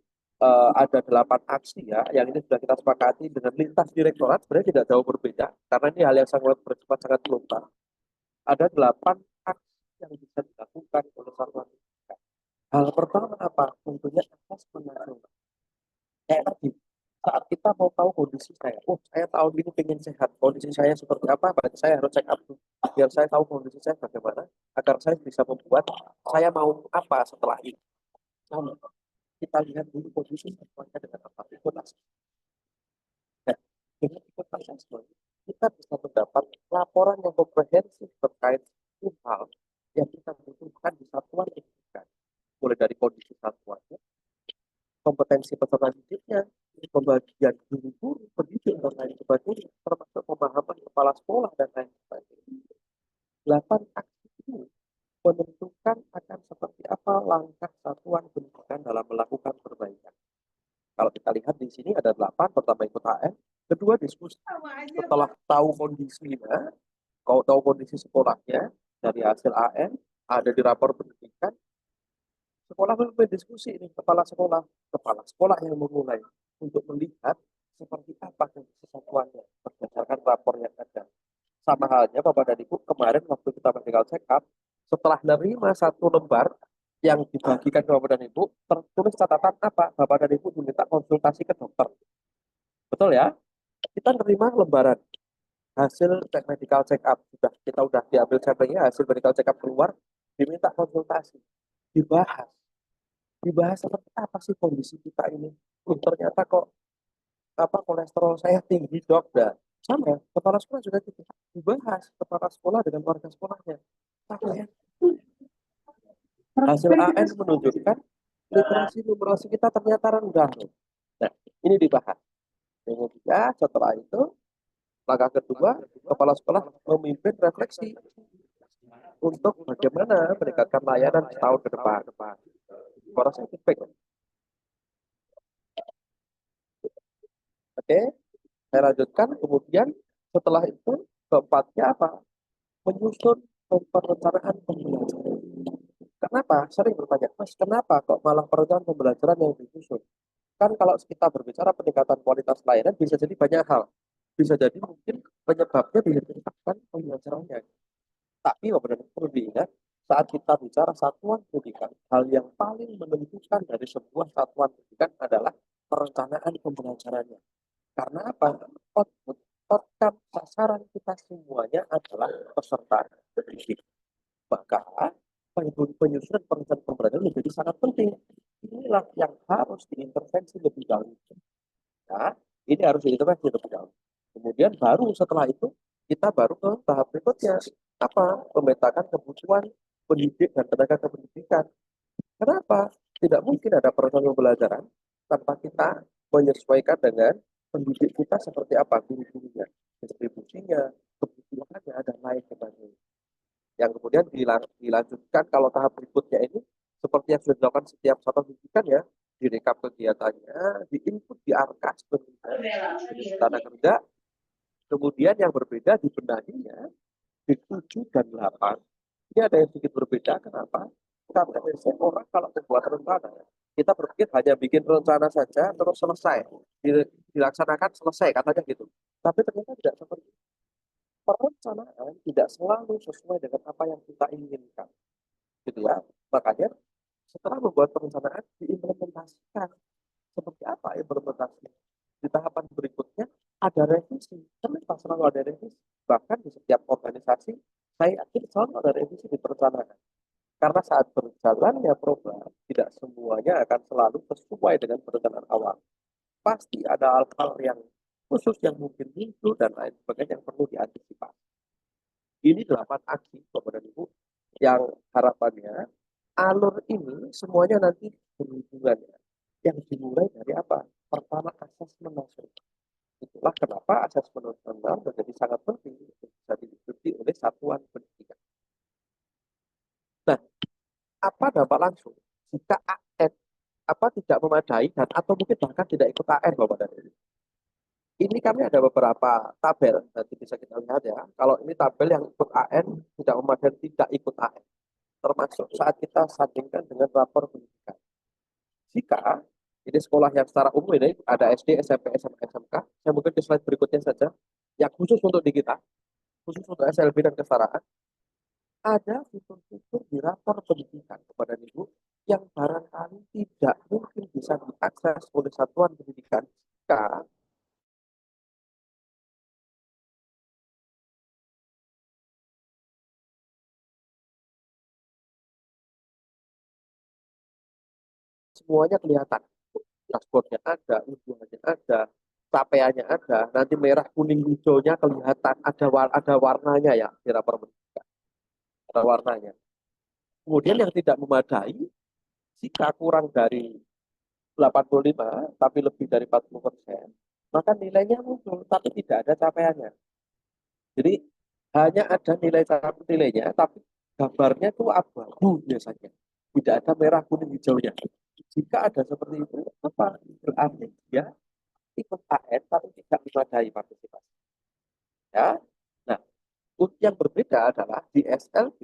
ada 8 aksi ya, yang ini sudah kita sepakati dengan lintas direktorat, sebenarnya tidak jauh berbeda, karena ini hal yang sangat bersifat sangat global. Ada 8 aksi yang bisa dilakukan oleh satuan pendidikan. Hal pertama apa? Tentunya asesmen nasional. Kayak tadi, saat kita mau tahu kondisi saya, oh saya tahun ini pengen sehat, kondisi saya seperti apa, berarti saya harus check up dulu. Biar saya tahu kondisi saya bagaimana, agar saya bisa membuat saya mau apa setelah ini. Nah, kita lihat dulu kondisi semuanya dengan apa, ikut asesmen. Nah, dengan ikut asesmen, kita bisa mendapat laporan yang komprehensif terkait hal yang kita butuhkan di satuan pendidikan. Mulai dari kondisi satuannya, kompetensi peserta didiknya, pembagian guru-guru, pendidik, dan lain sebagainya, termasuk pemahaman kepala sekolah dan lain sebagainya. 8 aksi ini menentukan akan seperti apa langkah satuan pendidikan dalam melakukan perbaikan. Kalau kita lihat di sini ada 8, pertama ikut HM, kedua diskusi. Setelah tahu kondisinya, kau tahu kondisi sekolahnya, dari hasil AM, ada di rapor pendidikan, sekolah memimpin diskusi ini, kepala sekolah yang memulai untuk melihat seperti apa kondisi satuannya berdasarkan rapor yang ada. Sama halnya Bapak dan Ibu, kemarin waktu kita medical check up, setelah menerima 1 lembar yang dibagikan ke Bapak dan Ibu, tertulis catatan apa? Bapak dan Ibu diminta konsultasi ke dokter. Betul ya? Kita menerima lembaran hasil cek medical check up, kita udah diambil sampelnya, hasil medical check up keluar, diminta konsultasi, dibahas seperti apa sih kondisi kita ini. Ternyata kok kolesterol saya tinggi dok, dan sama kepala sekolah juga gitu, dibahas kepala sekolah dengan warga sekolahnya. Sama ya. Hasil AN menunjukkan literasi numerasi kita ternyata rendah. Nah, ini dibahas. Kemudian setelah itu, langkah kedua, kepala sekolah memimpin refleksi untuk bagaimana meningkatkan layanan setahun ke depan. Suara saya feedback. Oke, saya lanjutkan. Kemudian setelah itu, keempatnya apa? Menyusun perencanaan pembelajaran. Kenapa? Sering bertanya, Mas, kenapa kok malah perencanaan pembelajaran yang disusun? kan kalau kita berbicara peningkatan kualitas layanan bisa jadi banyak hal. Bisa jadi mungkin penyebabnya bisa disebabkan pembelajarannya. Tapi benar perlu diingat, saat kita bicara satuan pendidikan, hal yang paling menentukan dari sebuah satuan pendidikan adalah perencanaan pembelajarannya. Karena apa? Outcome sasaran kita semuanya adalah peserta didik. Maka penyusunan perencanaan pembelajaran menjadi sangat penting. Inilah yang harus diintervensi lebih dahulu. Nah, ini harus diintervensi lebih dahulu. Kemudian baru setelah itu kita baru ke tahap berikutnya. Apa? Memetakan kebutuhan pendidik dan tenaga kependidikan. Kenapa? Tidak mungkin ada perencanaan pembelajaran tanpa kita menyesuaikan dengan pendidik kita seperti apa guru-gurunya, distribusinya, kebutuhannya, dan lain sebagainya. Yang kemudian dilanjutkan kalau tahap berikutnya ini seperti yang sudah dilakukan setiap satuan pendidikan ya, direkap kegiatannya, diinput di arkas di tanah kerja, kemudian yang berbeda dibenahinya di 7 dan 8. Ini ada yang sedikit berbeda, kenapa? Karena biasanya orang kalau membuat rencana, kita berpikir hanya bikin rencana saja terus selesai, dilaksanakan selesai katanya gitu. Tapi ternyata tidak seperti itu. Perencanaan tidak selalu sesuai dengan apa yang kita inginkan, gitu ya. Makanya setelah membuat perencanaan diimplementasikan. Seperti apa implementasi? Di tahapan berikutnya ada revisi. Kenapa selalu ada revisi? Bahkan di setiap organisasi saya yakin selalu ada revisi di perencanaan. Karena saat berjalannya program tidak semuanya akan selalu sesuai dengan perencanaan awal. Pasti ada hal-hal yang khusus yang mungkin muncul dan lain sebagainya yang perlu diantisipasi. Ini 8 aksi Bapak dan Ibu yang harapannya alur ini semuanya nanti berhubungan ya. Yang dimulai dari apa? Pertama asesmen nasional. Itulah kenapa asesmen nasional menjadi sangat penting untuk bisa diikuti oleh satuan pendidikan. Nah, apa dampak langsung jika AN tidak memadai dan atau mungkin bahkan tidak ikut AN Bapak dan Ibu? Ini kami ada beberapa tabel, nanti bisa kita lihat ya. Kalau ini tabel yang ikut AN, tidak memadai, tidak ikut AN. Termasuk saat kita sandingkan dengan rapor pendidikan. Jika ini sekolah yang secara umum ini ada SD, SMP, SMA, SMK, saya mungkin ke slide berikutnya saja, yang khusus untuk di kita, khusus untuk SLB dan kesetaraan, ada fitur-fitur di rapor pendidikan kepada Ibu yang barangkali tidak mungkin bisa diakses oleh satuan pendidikan jika semuanya kelihatan. Dashboardnya ada, unjukannya ada, capaiannya ada, nanti merah, kuning, hijaunya kelihatan, ada warnanya ya di rapor pendidikan. Ada warnanya. Kemudian yang tidak memadai, jika kurang dari 85 tapi lebih dari 40%, maka nilainya muncul tapi tidak ada capaiannya. Jadi hanya ada nilainya tapi gambarnya itu abu-abu biasanya. Tidak ada merah, kuning, hijaunya. Jika ada seperti itu, apa? Berarti dia ikut AN tapi tidak memadai partisipasi. Ya. Nah, yang berbeda adalah di SLB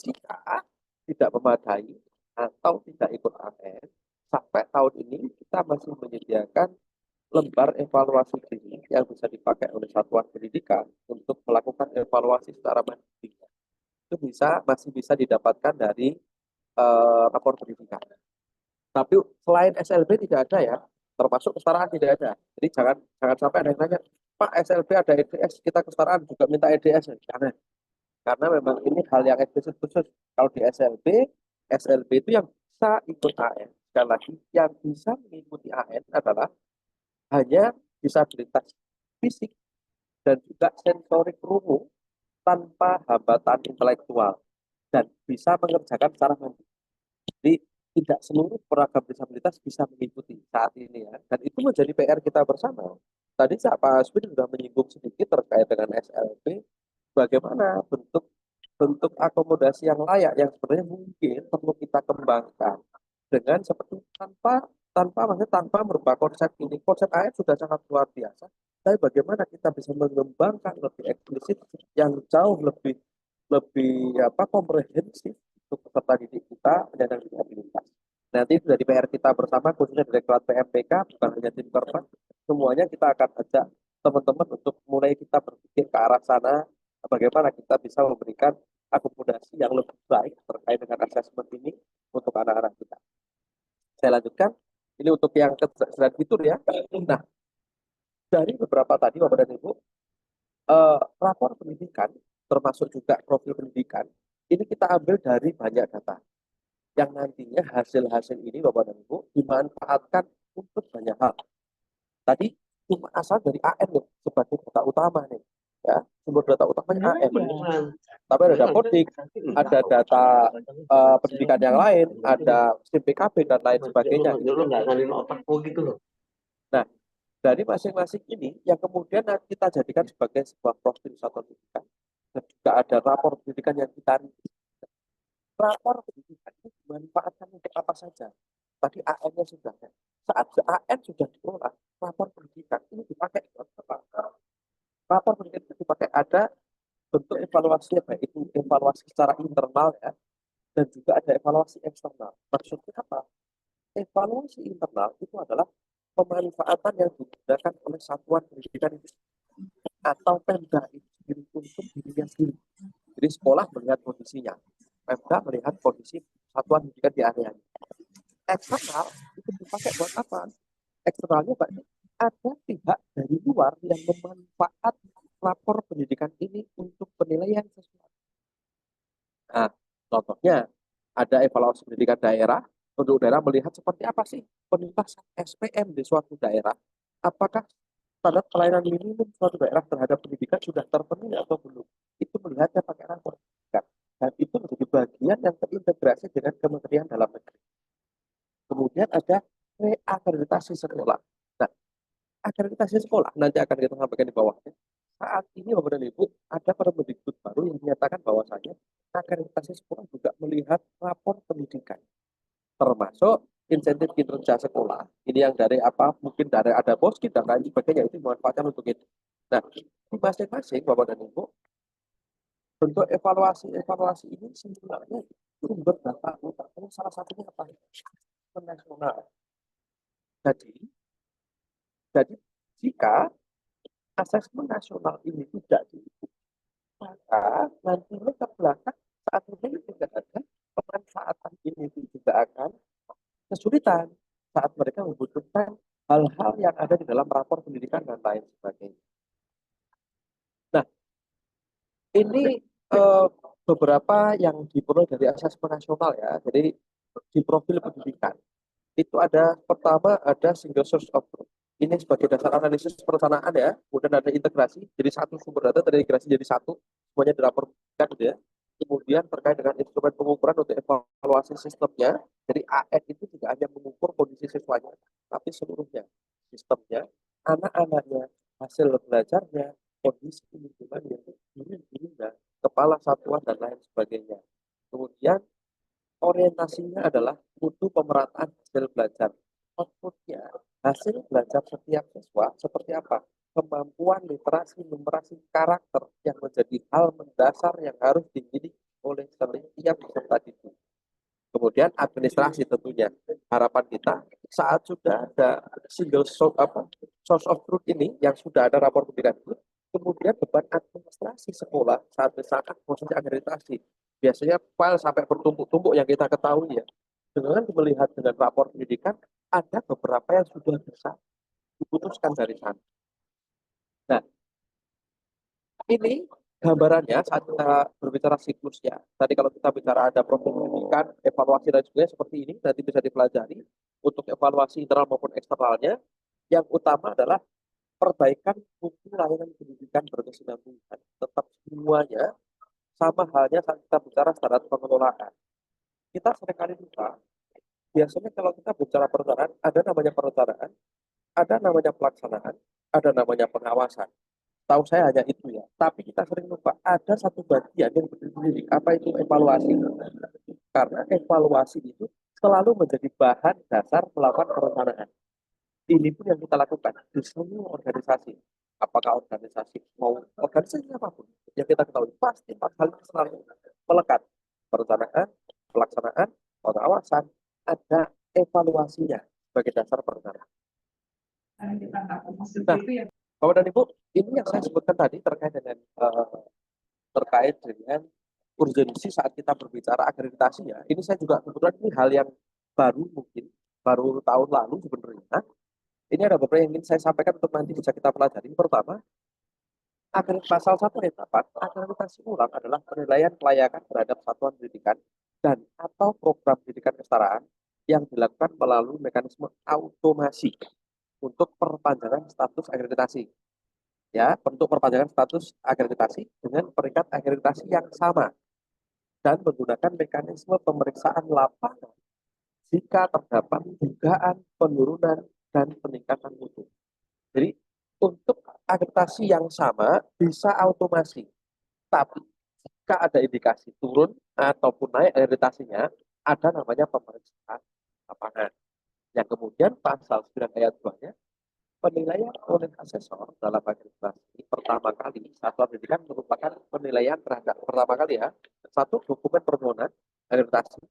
jika tidak memadai atau tidak ikut AN, sampai tahun ini kita masih menyediakan lembar evaluasi diri yang bisa dipakai oleh satuan pendidikan untuk melakukan evaluasi secara mandiri. Itu masih bisa didapatkan dari rapor pendidikan. Tapi selain SLB tidak ada ya, termasuk kesetaraan tidak ada. Jadi jangan sampai ada yang nanya, Pak SLB ada EDS, kita kesetaraan juga minta EDS. Jangan. Karena memang ini hal yang eksplisit khusus. Kalau di SLB itu yang bisa ikut AN. Sekali lagi, yang bisa mengikuti AN adalah hanya disabilitas fisik dan juga sensorik rungu tanpa hambatan intelektual dan bisa mengerjakan secara mandiri. Jadi tidak seluruh peragam disabilitas bisa mengikuti saat ini ya. Dan itu menjadi PR kita bersama. Tadi Pak Aswin sudah menyinggung sedikit terkait dengan SLB, bagaimana bentuk akomodasi yang layak yang sebenarnya mungkin perlu kita kembangkan dengan seperti tanpa merubah konsep ini. Konsep AN sudah sangat luar biasa. Tapi bagaimana kita bisa mengembangkan lebih eksplisit yang jauh lebih komprehensif untuk peserta didik kita penyandang disabilitas. Nanti dari PR kita bersama, khususnya Direktorat PMPK, bukan hanya tim korban, semuanya kita akan ajak teman-teman untuk mulai kita berpikir ke arah sana, bagaimana kita bisa memberikan akomodasi yang lebih baik terkait dengan asesmen ini untuk anak-anak kita. Saya lanjutkan, ini untuk yang selain fitur ya. Nah, dari beberapa tadi Bapak dan Ibu, rapor pendidikan, termasuk juga profil pendidikan, ini kita ambil dari banyak data yang nantinya hasil-hasil ini Bapak dan Ibu dimanfaatkan untuk banyak hal. Tadi cuma asal dari AN nih, sebagai data utama nih. Ya, sumber data utamanya AN. Tapi ada dapodik, ada data pendidikan yang lain, ada SIM PKB dan lain sebagainya. Nah, dari masing-masing ini yang kemudian kita jadikan sebagai sebuah profil satuan pendidikan. Dan juga ada rapor pendidikan yang kita rapor pendidikan itu dimanfaatkan untuk apa saja. Tadi AN-nya sudah. Saat AN sudah diolah, rapor pendidikan ini dipakai apa? Rapor pendidikan itu dipakai ada bentuk evaluasinya, baik itu evaluasi secara internal ya, dan juga ada evaluasi eksternal. Maksudnya apa? Evaluasi internal itu adalah pemanfaatan yang digunakan oleh satuan pendidikan itu atau Pemda itu sendiri untuk dirinya sendiri. Jadi sekolah melihat kondisinya, Pemda melihat kondisi satuan pendidikan di areanya. Eksternal itu dipakai buat apa? Eksternalnya Pak, ada pihak dari luar yang memanfaat rapor pendidikan ini untuk penilaian sesuatu. Nah, contohnya ada evaluasi pendidikan daerah, untuk daerah melihat seperti apa sih penuntasan SPM di suatu daerah, apakah standar pelayanan minimum suatu daerah terhadap pendidikan sudah terpenuhi atau belum. Itu melihatnya pakai rapor pendidikan. Dan itu menjadi bagian yang terintegrasi dengan Kementerian Dalam Negeri. Kemudian ada reakreditasi sekolah. Nah, akreditasi sekolah nanti akan kita sampaikan di bawahnya. Saat ini Bapak dan Ibu ada Permendikbud baru yang menyatakan bahwasanya akreditasi sekolah juga melihat rapor pendidikan, termasuk insentif kinerja sekolah. Ini yang dari apa? Mungkin dari ada poskin dan lain sebagainya, itu dimanfaatkan untuk itu. Nah, di masing-masing Bapak dan Ibu, bentuk evaluasi ini sebenarnya sumber data utamanya salah satunya apa? Nasional. Jadi jika asesmen nasional ini tidak diikuti, maka nantinya ke belakang saat ini tidak ada pemanfaatan ini juga akan kesulitan saat mereka membutuhkan hal-hal yang ada di dalam rapor pendidikan dan lain sebagainya. Nah, ini beberapa yang diperoleh dari asesmen nasional ya. Jadi di profil pendidikan itu ada pertama ada single source of truth. Ini sebagai dasar analisis perencanaan ya. Kemudian ada integrasi, jadi satu sumber data terintegrasi jadi satu, semuanya dilaporkan gitu ya. Kemudian terkait dengan instrumen pengukuran untuk evaluasi sistemnya, jadi AN itu tidak hanya mengukur kondisi siswanya, tapi seluruhnya, sistemnya, anak-anaknya, hasil belajarnya, kondisi lingkungannya, gurunya, kepala satuan dan lain sebagainya. Kemudian orientasinya adalah mutu pemerataan hasil belajar. Outputnya, hasil belajar setiap siswa seperti apa? Kemampuan literasi, numerasi, karakter yang menjadi hal mendasar yang harus dimiliki oleh setiap peserta didik. Kemudian administrasi tentunya. Harapan kita saat sudah ada single source of truth ini yang sudah ada rapor pendidikan itu, kemudian beban administrasi sekolah saat misalkan proses akreditasi biasanya file sampai bertumpuk-tumpuk yang kita ketahui ya. Dengan melihat dengan rapor pendidikan ada beberapa yang sudah bisa diputuskan dari sana. Nah, ini gambarannya saat kita berbicara siklusnya. Tadi kalau kita bicara ada profil pendidikan, evaluasi dan sebagainya seperti ini, nanti bisa dipelajari untuk evaluasi internal maupun eksternalnya. Yang utama adalah perbaikan mutu layanan pendidikan berkesinambungan. Tetap semuanya sama halnya saat kita bicara standar pengelolaan. Kita seringkali lupa, biasanya kalau kita bicara perencanaan, ada namanya perencanaan, ada namanya pelaksanaan, ada namanya pengawasan. Tahu saya hanya itu ya. Tapi kita sering lupa ada satu bagian yang berdiri. Apa itu evaluasi? Karena evaluasi itu selalu menjadi bahan dasar melakukan perencanaan. Ini pun yang kita lakukan di semua organisasi. Apakah organisasi mau organisasi apapun yang kita ketahui pasti empat hal selalu melekat: perencanaan, pelaksanaan, pengawasan, ada evaluasinya sebagai dasar perencanaan. Nah, Bapak dan Ibu, ini yang saya sebutkan tadi terkait dengan urgensi saat kita berbicara akreditasi ya. Ini saya juga kebetulan ini hal yang baru tahun lalu sebenarnya. Ini ada beberapa yang ingin saya sampaikan untuk nanti bisa kita pelajari. Pertama, pasal 1 ayat 8, akreditasi ulang adalah penilaian kelayakan terhadap satuan pendidikan dan atau program pendidikan kesetaraan yang dilakukan melalui mekanisme automasi untuk perpanjangan status akreditasi. Ya, untuk perpanjangan status akreditasi dengan peringkat akreditasi yang sama dan menggunakan mekanisme pemeriksaan lapangan jika terdapat dugaan penurunan dan peningkatan mutu. Jadi untuk akreditasi yang sama bisa automasi, tapi jika ada indikasi turun ataupun naik akreditasinya, ada namanya pemeriksaan lapangan. Yang kemudian pasal 9 ayat 2-nya, penilaian oleh asesor dalam akreditasi pertama kali satuan pendidikan merupakan penilaian terhadap pertama kali ya, satu dokumen permohonan akreditasi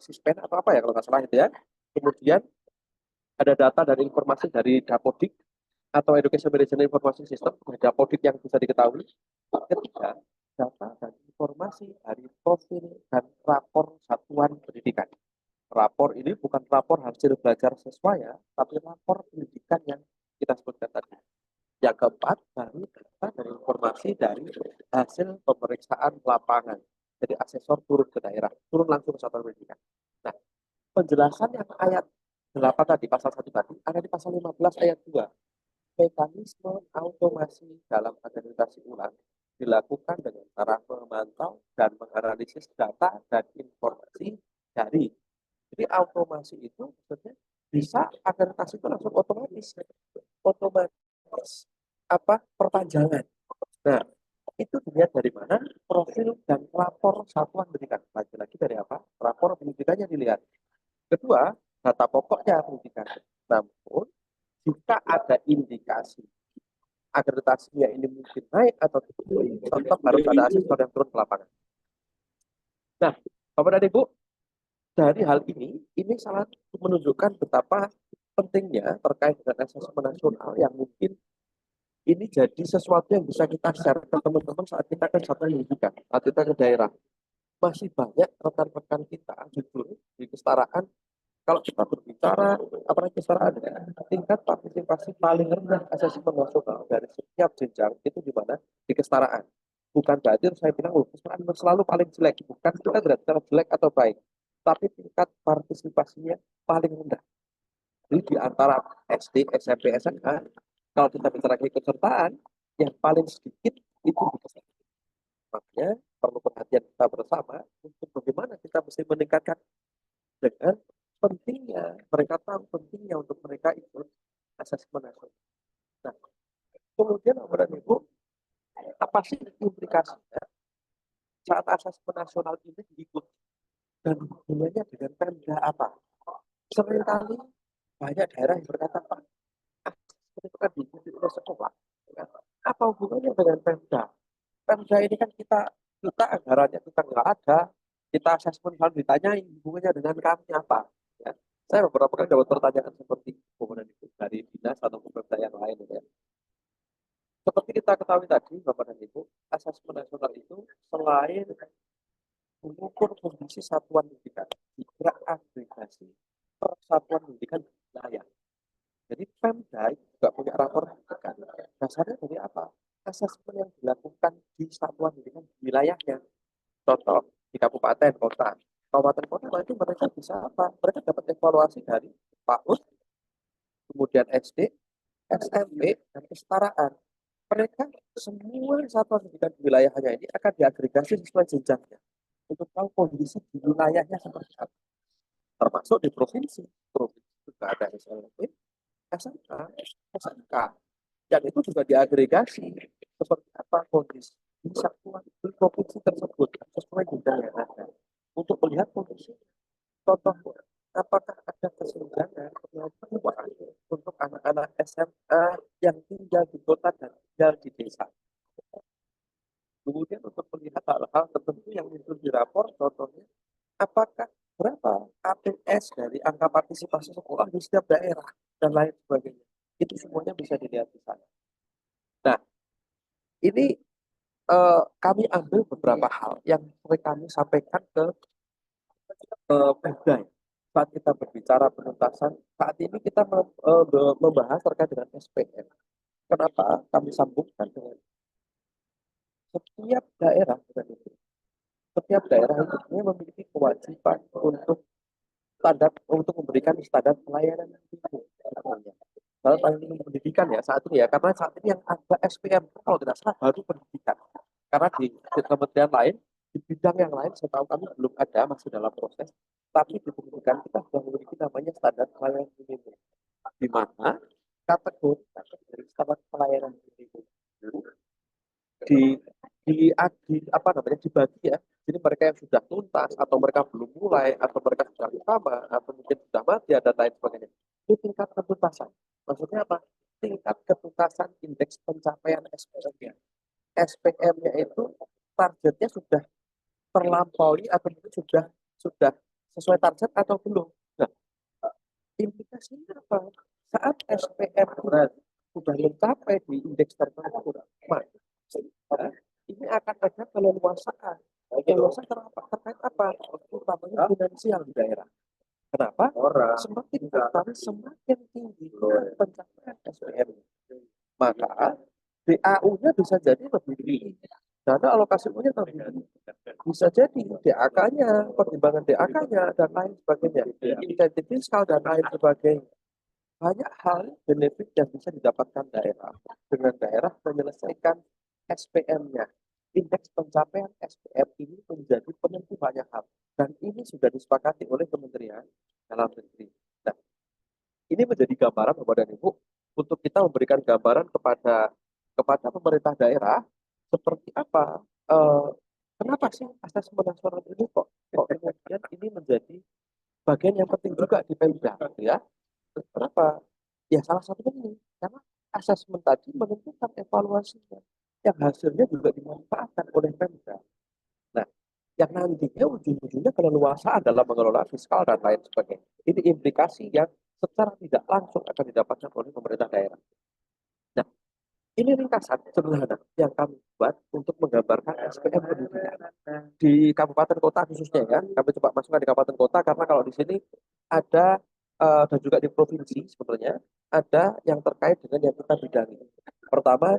sispen atau apa ya kalau nggak salah itu ya. Kemudian ada data dan informasi dari Dapodik atau Education Management Information System, Dapodik yang bisa diketahui. Ketiga, data dan informasi dari profil dan rapor satuan pendidikan. Rapor ini bukan rapor hasil belajar siswa ya, tapi rapor pendidikan yang kita sebutkan tadi. Yang keempat, baru data dan informasi dari hasil pemeriksaan lapangan. Jadi asesor turun ke daerah, turun langsung ke satuan pendidikan. Nah, penjelasan yang ayat 8 tadi, pasal 1 tadi, ada di pasal 15 ayat 2. Mekanisme automasi dalam akreditasi ulang dilakukan dengan cara memantau dan menganalisis data dan informasi dari. Jadi automasi itu maksudnya bisa akreditasi itu langsung otomatis perpanjangan. Nah, itu dilihat dari mana profil dan rapor satuan pendidikan. Lagi-lagi dari apa? Rapor pendidikannya dilihat. Kedua, data pokoknya pendidikan. Namun, jika ada indikasi akreditasinya ini mungkin naik atau tetap harus ada asesor yang turun ke lapangan. Nah, Bapak dan Ibu, dari hal ini sangat menunjukkan betapa pentingnya terkait dengan asesmen nasional yang mungkin ini jadi sesuatu yang bisa kita share ke teman-teman saat kita ke satuan pendidikan, saat kita ke daerah. Masih banyak rekan-rekan kita jujur di kesetaraan. Kalau kita berbicara apalagi kesetaraan, tingkat partisipasi paling rendah asesmen nasional dari setiap jenjang itu di mana? Di kesetaraan. Bukan berarti saya bilang kesetaraan selalu paling jelek. Bukan, kita tidak bicara jelek atau baik, tapi tingkat partisipasinya paling rendah. Jadi di antara SD, SMP, SMA, kalau kita bicara keikutsertaan, yang paling sedikit itu di kesetaraan. Makanya perlu perhatian kita bersama untuk bagaimana kita mesti meningkatkan dengan pentingnya, mereka tahu pentingnya untuk mereka ikut asesmen nasional. Nah, kemudian Bapak dan Ibu, apa sih implikasinya saat asesmen nasional ini diikuti dan hubungannya dengan Pemda apa? Seringkali banyak daerah yang berkata, Pak, itu kan diikuti oleh sekolah. Apa hubungannya dengan Pemda? Pemda ini kan kita anggarannya kita nggak ada, kita asesmen kalau ditanyai hubungannya dengan kami apa? Ya. Saya beberapa kali dapat pertanyaan seperti itu dari dinas atau Pemda yang lain. Ya. Seperti kita ketahui tadi, Bapak dan Ibu, asesmen nasional itu selain mengukur kondisi satuan pendidikan, juga agregasi persatuan pendidikan wilayah. Jadi Pemda juga punya rapor pendidikan. Dasarnya dari apa? Asesmen yang dilakukan di satuan pendidikan di wilayahnya. Contoh, di kabupaten, kota. Kabupaten kota nanti mereka bisa apa? Mereka dapat evaluasi dari PAUD, kemudian SD, SMP, dan kesetaraan. Mereka semua satuan pendidikan di wilayahnya ini akan diagregasi sesuai jenjangnya untuk tahu kondisi di wilayahnya seperti apa. Termasuk di provinsi juga ada SLP, SMK, SMK. Dan itu juga diagregasi seperti apa kondisi di satuan di provinsi tersebut sesuai jenjang yang ada untuk melihat kondisi. Contoh, apakah ada kesenjangan peluang untuk anak-anak SMA yang tinggal di kota dan tinggal di desa. Kemudian untuk melihat hal-hal tertentu yang muncul di rapor, contohnya, apakah berapa APS dari angka partisipasi sekolah di setiap daerah dan lain sebagainya. Itu semuanya bisa dilihat di sana. Nah, ini kami ambil beberapa hal yang sering kami sampaikan ke Pemda. Saat kita berbicara penuntasan, saat ini kita membahas terkait dengan SPM. Kenapa kami sambungkan dengan setiap daerah itu? Setiap daerah itu memiliki kewajiban untuk memberikan standar pelayanan yang tinggi. Dalam paling pendidikan ya saat ini ya, karena saat ini yang ada SPM kalau tidak salah baru pendidikan. Karena di kementerian lain, di bidang yang lain, saya tahu kami belum ada, masih dalam proses. Tapi di pendidikan kita sudah memiliki namanya standar pelayanan minimum, di mana kategori standar pelayanan minimum apa namanya dibagi ya. Jadi mereka yang sudah tuntas atau mereka belum mulai atau mereka sudah utama atau mungkin sudah mati dan lain sebagainya. Itu tingkat ketuntasan. Maksudnya apa? Tingkat ketuntasan indeks pencapaian SPM-nya. SPM-nya itu targetnya sudah terlampaui atau mungkin sudah sesuai target atau belum. Nah, implikasinya apa? Saat SPM sudah mencapai di indeks tertentu, maka ini akan ada keleluasaan. Keleluasaan terkait apa? Utamanya finansial di daerah. Kenapa? Semakin utama, semakin tinggi pencapaian SPM. Maka DAU-nya bisa jadi lebih tinggi. Dana alokasi punya lebih tinggi. Bisa jadi DAK-nya, pertimbangan DAK-nya, dan lain sebagainya. Insentif fiskal dan lain sebagainya. Banyak hal benefit yang bisa didapatkan daerah dengan daerah menyelesaikan SPM-nya. Indeks pencapaian SPM ini menjadi penentu banyak hal. Dan ini sudah disepakati oleh Kementerian Dalam Negeri. Nah, ini menjadi gambaran Bapak dan Ibu untuk kita memberikan gambaran kepada pemerintah daerah seperti apa. Kenapa sih asesmen nasional ini kok kemudian ini menjadi bagian yang penting juga di Pemda, ya? Kenapa? Ya salah satunya ini karena asesmen tadi menentukan evaluasinya yang hasilnya juga dimanfaatkan oleh Pemda. Nah, yang nantinya ujung-ujungnya keleluasaan dalam mengelola fiskal dan lain sebagainya. Ini implikasi yang secara tidak langsung akan didapatkan oleh pemerintah daerah. Nah, ini ringkasan sederhana yang kami buat untuk menggambarkan SPM pendidikan di kabupaten kota khususnya ya. Kami coba masukkan di kabupaten kota karena kalau di sini ada dan juga di provinsi sebenarnya ada yang terkait dengan yang kita bidangi. Pertama,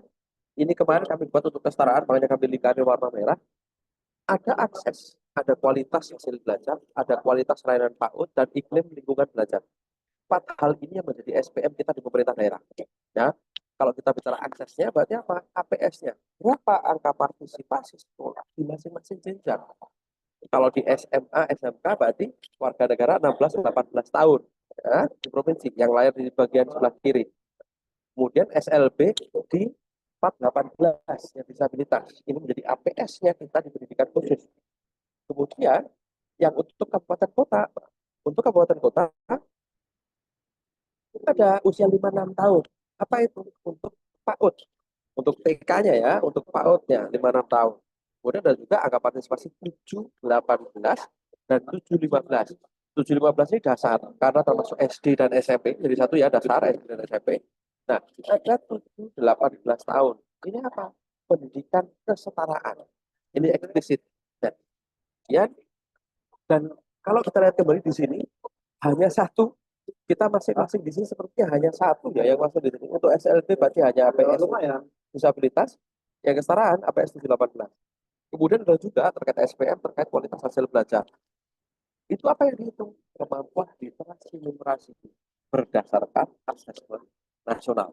ini kemarin kami buat untuk kesetaraan, makanya kami lingkari warna merah. Ada akses, ada kualitas hasil belajar, ada kualitas layanan PAUD, dan iklim lingkungan belajar. 4 hal ini yang menjadi SPM kita di pemerintah daerah. Ya, kalau kita bicara aksesnya, berarti apa? APS-nya. Berapa angka partisipasi sekolah di masing-masing jenjang? Kalau di SMA, SMK, berarti warga negara 16-18 tahun. Ya, di provinsi, yang lahir di bagian sebelah kiri. Kemudian SLB di 4-18 yang disabilitas. Ini menjadi APS-nya kita di pendidikan khusus. Kemudian yang untuk kabupaten kota ada usia 5-6 tahun. Apa itu? Untuk PAUD. Untuk TK-nya ya, untuk PAUD-nya 5-6 tahun. Kemudian ada juga angka partisipasi 7-18 dan 7-15. 7-15 ini dasar, karena termasuk SD dan SMP. Jadi satu ya, dasar SD dan SMP. Nah, ada 7-18 tahun. Ini apa? Pendidikan kesetaraan. Ini eksplisit. Dan kalau kita lihat kembali di sini, hanya satu, kita masing-masing di sini sepertinya hanya satu ya yang masuk di sini. Untuk SLB berarti hanya APS disabilitas, yang kesetaraan APS 7-18. Kemudian ada juga terkait SPM, terkait kualitas hasil belajar. Itu apa yang dihitung? Kemampuan literasi numerasi berdasarkan asesmen nasional.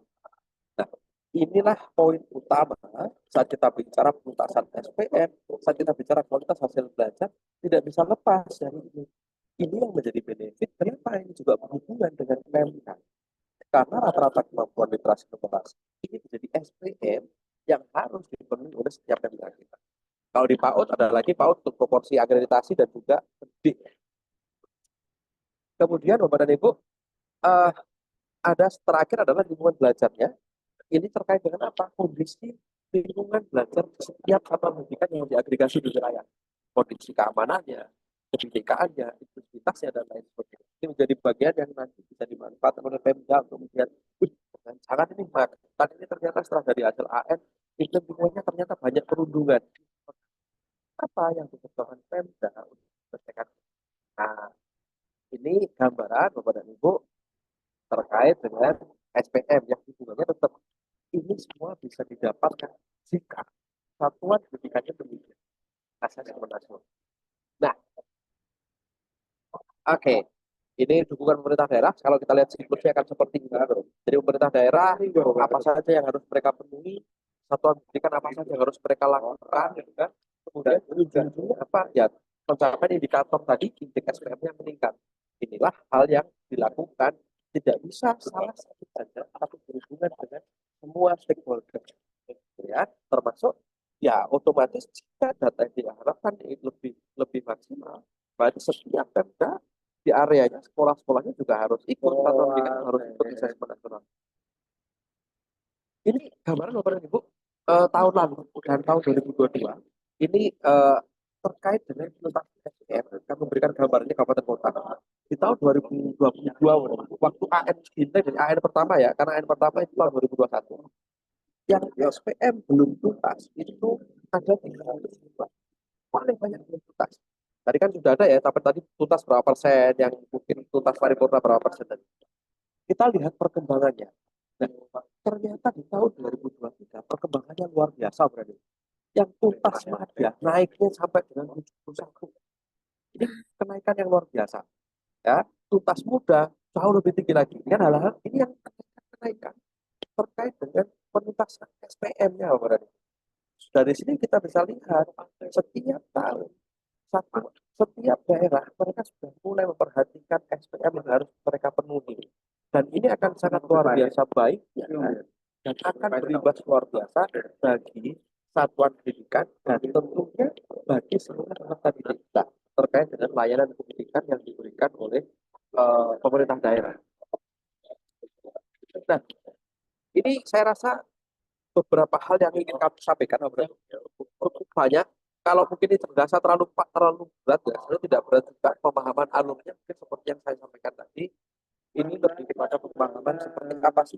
Nah, inilah poin utama saat kita bicara penuntasan SPM, saat kita bicara kualitas hasil belajar, tidak bisa lepas dari ini. Ini yang menjadi benefit. Kenapa ini juga berhubungan dengan PMK? Karena rata-rata kemampuan literasi numerasi ini menjadi SPM yang harus dipenuhi oleh setiap PMK kita. Kalau di PAUD ada lagi PAUD untuk proporsi akreditasi dan juga pendidik. Kemudian Bapak dan Ibu, ada terakhir adalah lingkungan belajarnya. Ini terkait dengan apa? Kondisi lingkungan belajar setiap satuan pendidikan yang diagregasi di wilayah. Kondisi keamanannya, kebineekaannya, inklusivitasnya, fasilitasnya dan lain sebagainya. Ini menjadi bagian yang nanti bisa dimanfaatkan oleh Pemda untuk melihat, jangan ini makan ini ternyata setelah dari hasil AN iklim lingkungannya ternyata banyak perundungan. Apa yang dikerjakan Pemda untuk menyelesaikan? Nah, ini gambaran Bapak dan Ibu terkait dengan SPM yang hubungannya tetap ini semua bisa didapatkan jika satuan pendidikannya memiliki asesmen nasional. Nah, oke. Ini dukungan pemerintah daerah. Kalau kita lihat siklusnya akan seperti ini. Jadi pemerintah daerah apa saja yang harus mereka penuhi, satuan pendidikan apa saja yang harus mereka lakukan, kan? Kemudian ujung-ujungnya apa? Ya, pencapaian indikator tadi, indeks SPM-nya meningkat. Inilah hal yang dilakukan. Tidak bisa salah satu saja, tapi berhubungan dengan semua stakeholder. Ya, termasuk ya otomatis jika data yang diharapkan lebih maksimal, berarti setiap Pemda di areanya sekolah-sekolahnya juga harus ikut satuan pendidikan harus ikut asesmen nasional. Ini gambaran Bapak dan Ibu tahun lalu dan tahun 2022 ini terkait dengan penetapan SPM. Kami memberikan gambarannya kabupaten kota di tahun 2022 waktu AN kita dari AN pertama ya, karena AN pertama itu tahun 2021 yang SPM belum tuntas itu ada 300 juta, paling banyak belum tuntas. Tadi kan sudah ada ya, tapi tadi tuntas berapa persen, yang mungkin tuntas paripurna berapa persen. Kita lihat perkembangannya. Dan ternyata di tahun 2023 perkembangannya luar biasa berarti. Yang tuntas madya naiknya sampai dengan 71. Ini kenaikan yang luar biasa. Ya, tuntas muda jauh lebih tinggi lagi. Kan hal-hal ini yang kenaikan terkait dengan penuntasan SPM-nya berarti. Dari sini kita bisa lihat setiap tahun setiap daerah mereka sudah mulai memperhatikan SPM yang harus mereka penuhi, dan ini akan sangat luar biasa baik ya, dan akan berimbas luar biasa bagi satuan pendidikan dan tentunya bagi seluruh peserta didik kita terkait dengan layanan pendidikan yang diberikan oleh pemerintah daerah. Nah, ini saya rasa beberapa hal yang ingin kami sampaikan, cukup banyak. Kalau mungkin ini terasa terlalu berat ya, saya tidak berat juga pemahaman alurnya, mungkin seperti yang saya sampaikan tadi, ini lebih kepada pemahaman seperti apa sih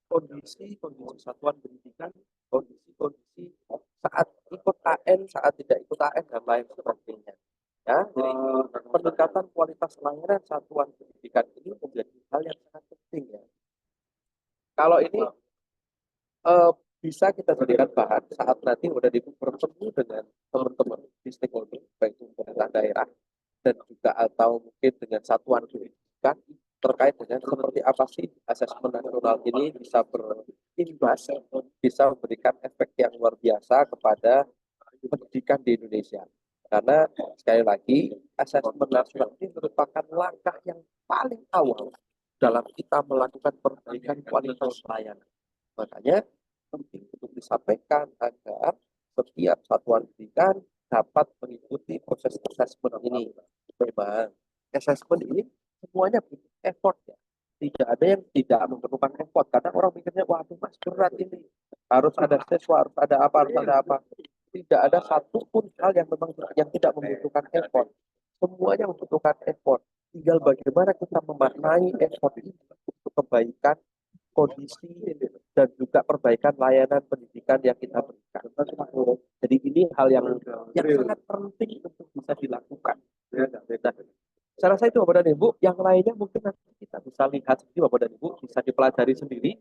kondisi satuan pendidikan, kondisi saat ikut AN, saat tidak ikut AN, dan lain sebagainya. Ya, jadi pendekatan kualitas layanan satuan pendidikan ini menjadi hal yang sangat penting ya. Kalau ini bisa kita jadikan bahan saat nanti udah bertemu dengan teman-teman di stakeholder, baik itu pemerintah daerah dan juga atau mungkin dengan satuan pendidikan terkait dengan seperti apa sih asesmen nasional ini bisa berimbas, bisa memberikan efek yang luar biasa kepada pendidikan di Indonesia. Karena sekali lagi asesmen nasional ini merupakan langkah yang paling awal dalam kita melakukan perbaikan kualitas layanan. Makanya penting untuk disampaikan agar setiap satuan pendidikan dapat mengikuti proses asesmen ini. Memang asesmen ini semuanya butuh effort ya. Tidak ada yang tidak memerlukan effort karena orang mikirnya waduh mas berat ini, harus ada siswa, harus ada apa, harus ada apa. Tidak ada satupun hal yang memang yang tidak membutuhkan effort. Semuanya membutuhkan effort. Tinggal bagaimana kita memaknai effort ini untuk kebaikan kondisi dan juga perbaikan layanan pendidikan yang kita berikan. Jadi ini hal yang sangat penting untuk bisa dilakukan. Nah, saya rasa itu Bapak dan Ibu. Yang lainnya mungkin nanti kita bisa lihat sendiri Bapak dan Ibu, bisa dipelajari sendiri.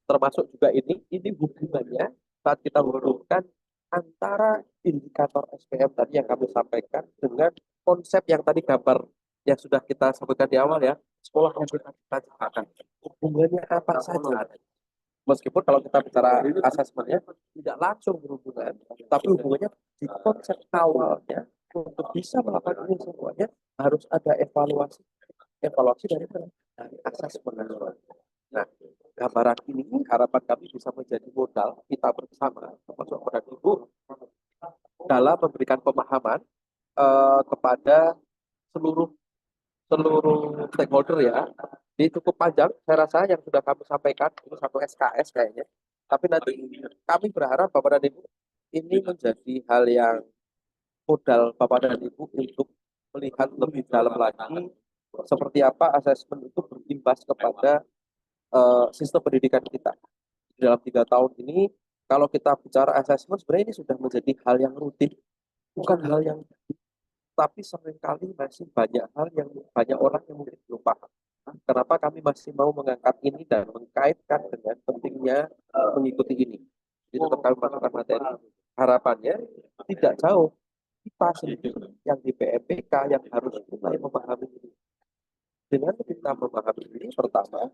Termasuk juga ini hubungannya saat kita menghubungkan antara indikator SPM tadi yang kami sampaikan dengan konsep yang tadi gambar yang sudah kita sampaikan di awal ya, sekolah yang kita ciptakan. Hubungannya apa saja? Meskipun kalau kita bicara asesmennya tidak langsung berhubungan, tapi hubungannya di konsep awalnya untuk bisa melakukan ini semuanya harus ada evaluasi dari asesmen. Nah, gambaran ini harapan kami bisa menjadi modal kita bersama, termasuk kepada Ibu, dalam memberikan pemahaman kepada seluruh stakeholder ya. Ini cukup panjang saya rasa yang sudah kami sampaikan, ini satu SKS kayaknya. Tapi nanti kami berharap Bapak dan Ibu ini menjadi hal yang modal Bapak dan Ibu untuk melihat lebih dalam lagi seperti apa asesmen itu berimbas kepada sistem pendidikan kita. Dalam 3 tahun ini, kalau kita bicara asesmen, sebenarnya ini sudah menjadi hal yang rutin, bukan hal yang, tapi seringkali masih banyak hal yang banyak orang yang mungkin belum paham. Kenapa kami masih mau mengangkat ini dan mengkaitkan dengan pentingnya mengikuti ini. Jadi tetap kami masukkan materi. Harapannya tidak jauh kita sendiri yang di PMPK yang harus mulai memahami ini. Dengan kita memahami ini, pertama,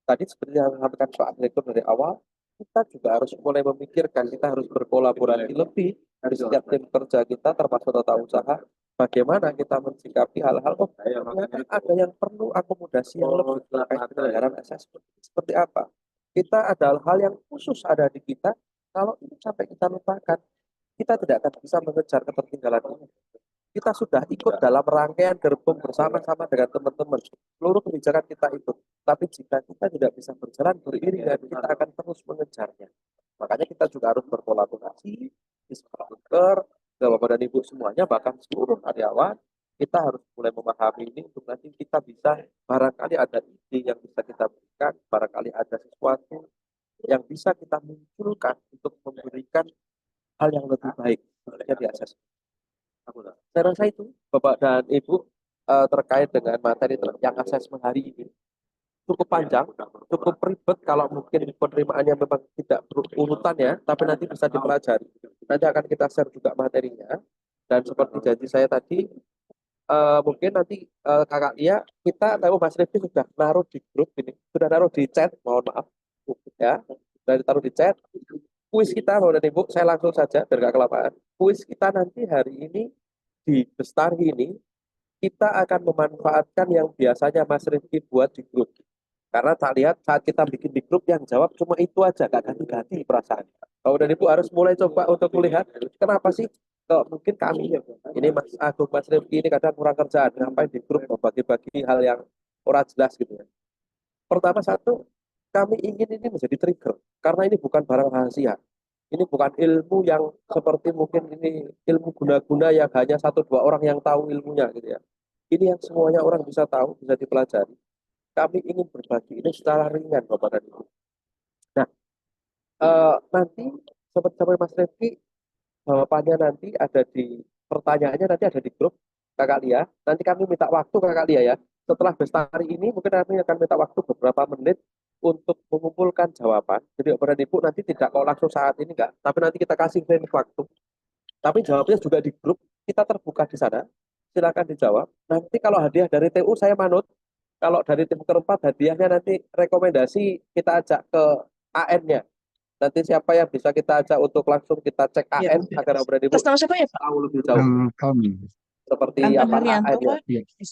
tadi seperti yang disampaikan Pak Direktur dari awal, kita juga harus mulai memikirkan, kita harus berkolaborasi lebih dari setiap tim kerja kita, termasuk tata usaha, bagaimana kita mensikapi hal-hal, oh ternyata ada yang perlu akomodasi yang lebih terkait penyelenggaraan asesmen. Seperti apa? Kita ada hal yang khusus ada di kita, kalau itu sampai kita lupakan, kita tidak akan bisa mengejar ketertinggalan ini. Kita sudah ikut dalam rangkaian gerbong bersama-sama dengan teman-teman. Seluruh kebijakan kita ikut. Tapi jika kita tidak bisa berjalan beriringan, kita akan terus mengejarnya. Makanya kita juga harus berkolaborasi, diskusikan ke Bapak dan Ibu semuanya, bahkan seluruh karyawan, kita harus mulai memahami ini untuk nanti kita bisa, barangkali ada ide yang bisa kita berikan, barangkali ada sesuatu yang bisa kita munculkan untuk memberikan hal yang lebih baik. Jadi asesmen. Saya rasa itu, Bapak dan Ibu, terkait dengan materi yang asesmen hari ini. Cukup panjang, cukup ribet kalau mungkin penerimaannya memang tidak berurutan ya, tapi nanti bisa dipelajari. Nanti akan kita share juga materinya. Dan seperti janji saya tadi, mungkin nanti Kakak Lia, kita tahu Mas Rifki sudah naruh di grup ini, sudah naruh di chat, mohon maaf, ya, sudah ditaruh di chat. Kuis kita, Bapak dan Ibu, saya langsung saja biar gak kelamaan. Kuis kita nanti hari ini di Bestari ini, kita akan memanfaatkan yang biasanya Mas Rifki buat di grup. Karena tak lihat saat kita bikin di grup yang jawab cuma itu aja, gak ganti-ganti perasaan. Kalau dan Ibu harus mulai coba untuk melihat kenapa sih mungkin kami ini Mas Agung, Mas Rifki ini kadang kurang kerjaan, ngapain di grup membagi-bagi hal yang orang jelas gitu ya. Pertama satu, kami ingin ini menjadi trigger karena ini bukan barang rahasia. Ini bukan ilmu yang seperti mungkin ini ilmu guna-guna yang hanya 1-2 orang yang tahu ilmunya gitu ya. Ini yang semuanya orang bisa tahu, bisa dipelajari. Kami ingin berbagi ini secara ringan, Bapak dan Ibu. Nah, nanti seperti Mas Rifki, jawabannya nanti ada di pertanyaannya nanti ada di grup Kakak Lia. Nanti kami minta waktu Kakak Lia ya. Setelah Bestari ini mungkin kami akan minta waktu beberapa menit untuk mengumpulkan jawaban. Jadi Bapak dan Ibu nanti tidak kalau langsung saat ini enggak, tapi nanti kita kasih frame waktu. Tapi jawabnya juga di grup, kita terbuka di sana. Silakan dijawab. Nanti kalau hadiah dari TU saya manut. Kalau dari tim keempat hadiahnya nanti rekomendasi kita ajak ke AN-nya. Nanti siapa yang bisa kita ajak untuk langsung kita cek AN agar Bapak dan Ibu Atas nama siapa ya Pak? tahu lebih jauh. Seperti Anton apa Haryanto AN-nya. Pak?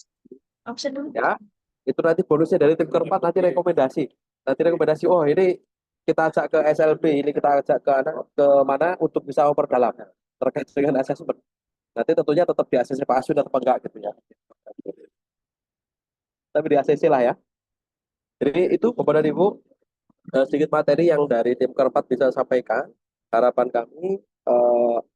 Absen dulu. Ya, itu nanti bonusnya dari tim keempat nanti rekomendasi. Nanti rekomendasi, oh ini kita ajak ke SLB, ini kita ajak ke mana untuk bisa memperdalam terkait dengan asesmen. Nanti tentunya tetap di ACC Pak Aswin atau enggak gitu ya. Tapi di ACC lah ya. Jadi itu Bapak dan Ibu sedikit materi yang dari tim keempat bisa sampaikan. Harapan kami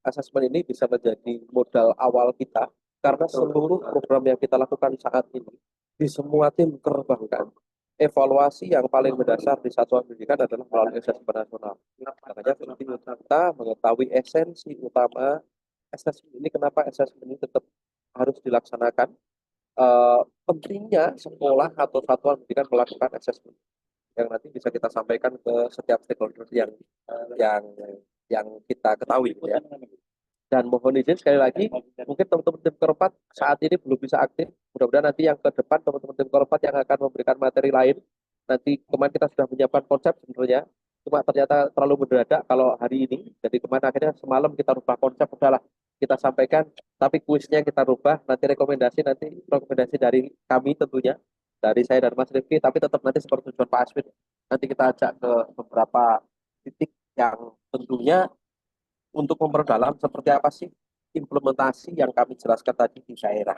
asesmen ini bisa menjadi modal awal kita karena seluruh program yang kita lakukan saat ini di semua tim bahkan evaluasi yang paling mendasar di satuan pendidikan adalah melalui asesmen nasional. Makanya penting untuk kita mengetahui esensi utama asesmen ini, kenapa asesmen ini tetap harus dilaksanakan. Pentingnya sekolah atau satuan pendidikan melakukan asesmen yang nanti bisa kita sampaikan ke setiap stakeholder yang kita ketahui ya. Dan mohon izin sekali lagi, mungkin teman-teman tim keempat saat ini belum bisa aktif. Mudah-mudahan nanti yang ke depan teman-teman tim keempat yang akan memberikan materi lain. Nanti kemarin kita sudah menyiapkan konsep sebenarnya, cuma ternyata terlalu mendadak kalau hari ini. Jadi kemarin akhirnya semalam kita rubah konsep, udahlah kita sampaikan, tapi kuisnya kita rubah. Nanti rekomendasi dari kami tentunya, dari saya dan Mas Rifki, tapi tetap nanti seperti tujuan Pak Aswin. Nanti kita ajak ke beberapa titik yang tentunya untuk memperdalam seperti apa sih implementasi yang kami jelaskan tadi di daerah.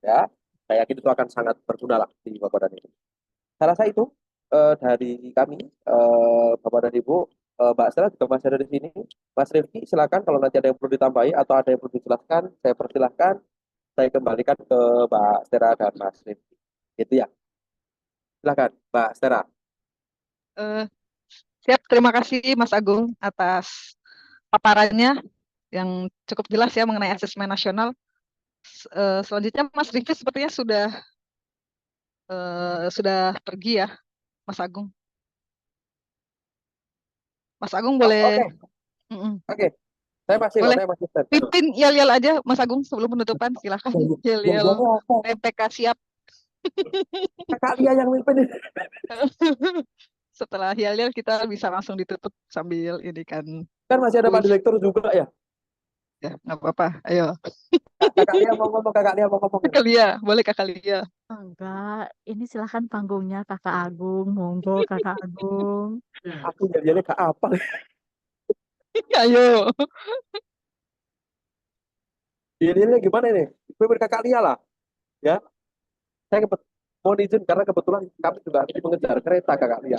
Ya, saya yakin itu akan sangat berguna lah di Bapak dan Ibu. Saya rasa itu dari kami, Bapak dan Ibu, Mbak Stella juga masih ada di sini. Mas Rifki, silakan kalau nanti ada yang perlu ditambahi atau ada yang perlu dijelaskan, saya persilahkan. saya kembalikan ke Mbak Stera dan Mas Rifki. Gitu ya. Silakan, Mbak Stera. Eh, siap, terima kasih Mas Agung atas paparannya yang cukup jelas ya mengenai asesmen nasional. Selanjutnya Mas Rifki sepertinya sudah pergi ya, Mas Agung. Mas Agung Oh, boleh, oke, oke. Saya masih kok, boleh saya masih stand. pimpin yel-yel aja Mas Agung sebelum penutupan, silakan Yang yel-yel jawab apa? PMPK siap. Kakak Lia yang mimpin ini. Setelah yel-yel kita bisa langsung ditutup sambil ini kan Kan masih ada Pak kuis. Direktur juga ya. Ya, nggak apa-apa. Ayo, Kakak Lia mau ngomong, Kakak Lia mau ngomong. Kakak Lia, boleh Kakak Lia. Enggak, ini silahkan panggungnya Kakak Agung. Monggo Kakak Agung. Aku jadi gak apa. Ayo. Ini gimana ini? Pimpin Kakak Lia lah. Ya, saya mohon izin karena kebetulan kami juga harus mengejar kereta Kakak Lia.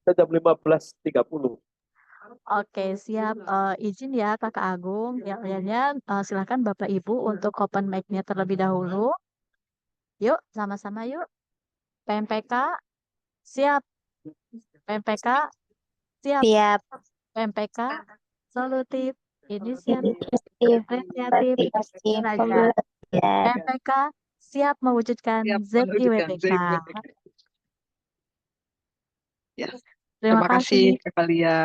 Jam 15.30. Oke, siap. Izin ya Kakak Agung. Yang silahkan Bapak Ibu untuk open mic-nya terlebih dahulu. Yuk, sama-sama yuk. PMPK, siap. PMPK, siap. Siap. PMPK, solutif. Inisiatif, Inisiatif, kreatif, Masih belajar. Pembelajar. PMPK, siap mewujudkan Siap menunjukkan ZIWTK. ZIWTK. Ya, Terima terima kasih kasih. Kakak Lia.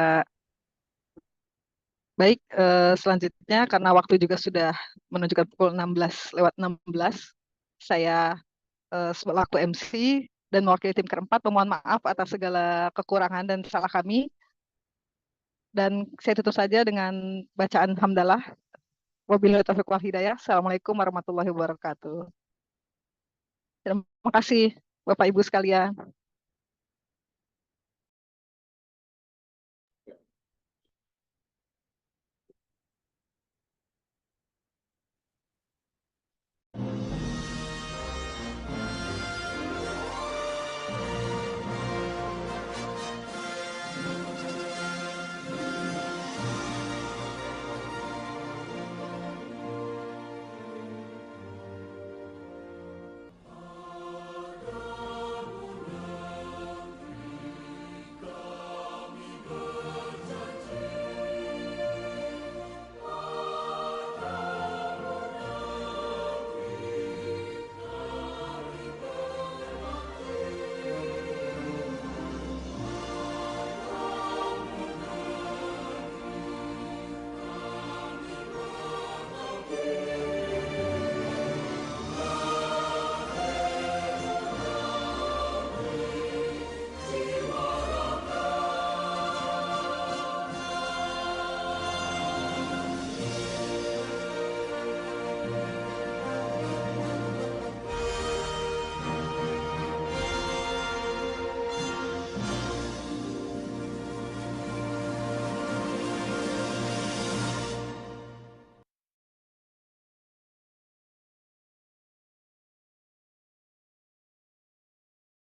Baik, selanjutnya karena waktu juga sudah menunjukkan pukul 16:16, saya selaku MC dan mewakili tim keempat memohon maaf atas segala kekurangan dan salah kami. Dan saya tutup saja dengan bacaan hamdalah. Wabillahi taufiq wal hidayah. Assalamualaikum warahmatullahi wabarakatuh. Terima kasih Bapak Ibu sekalian.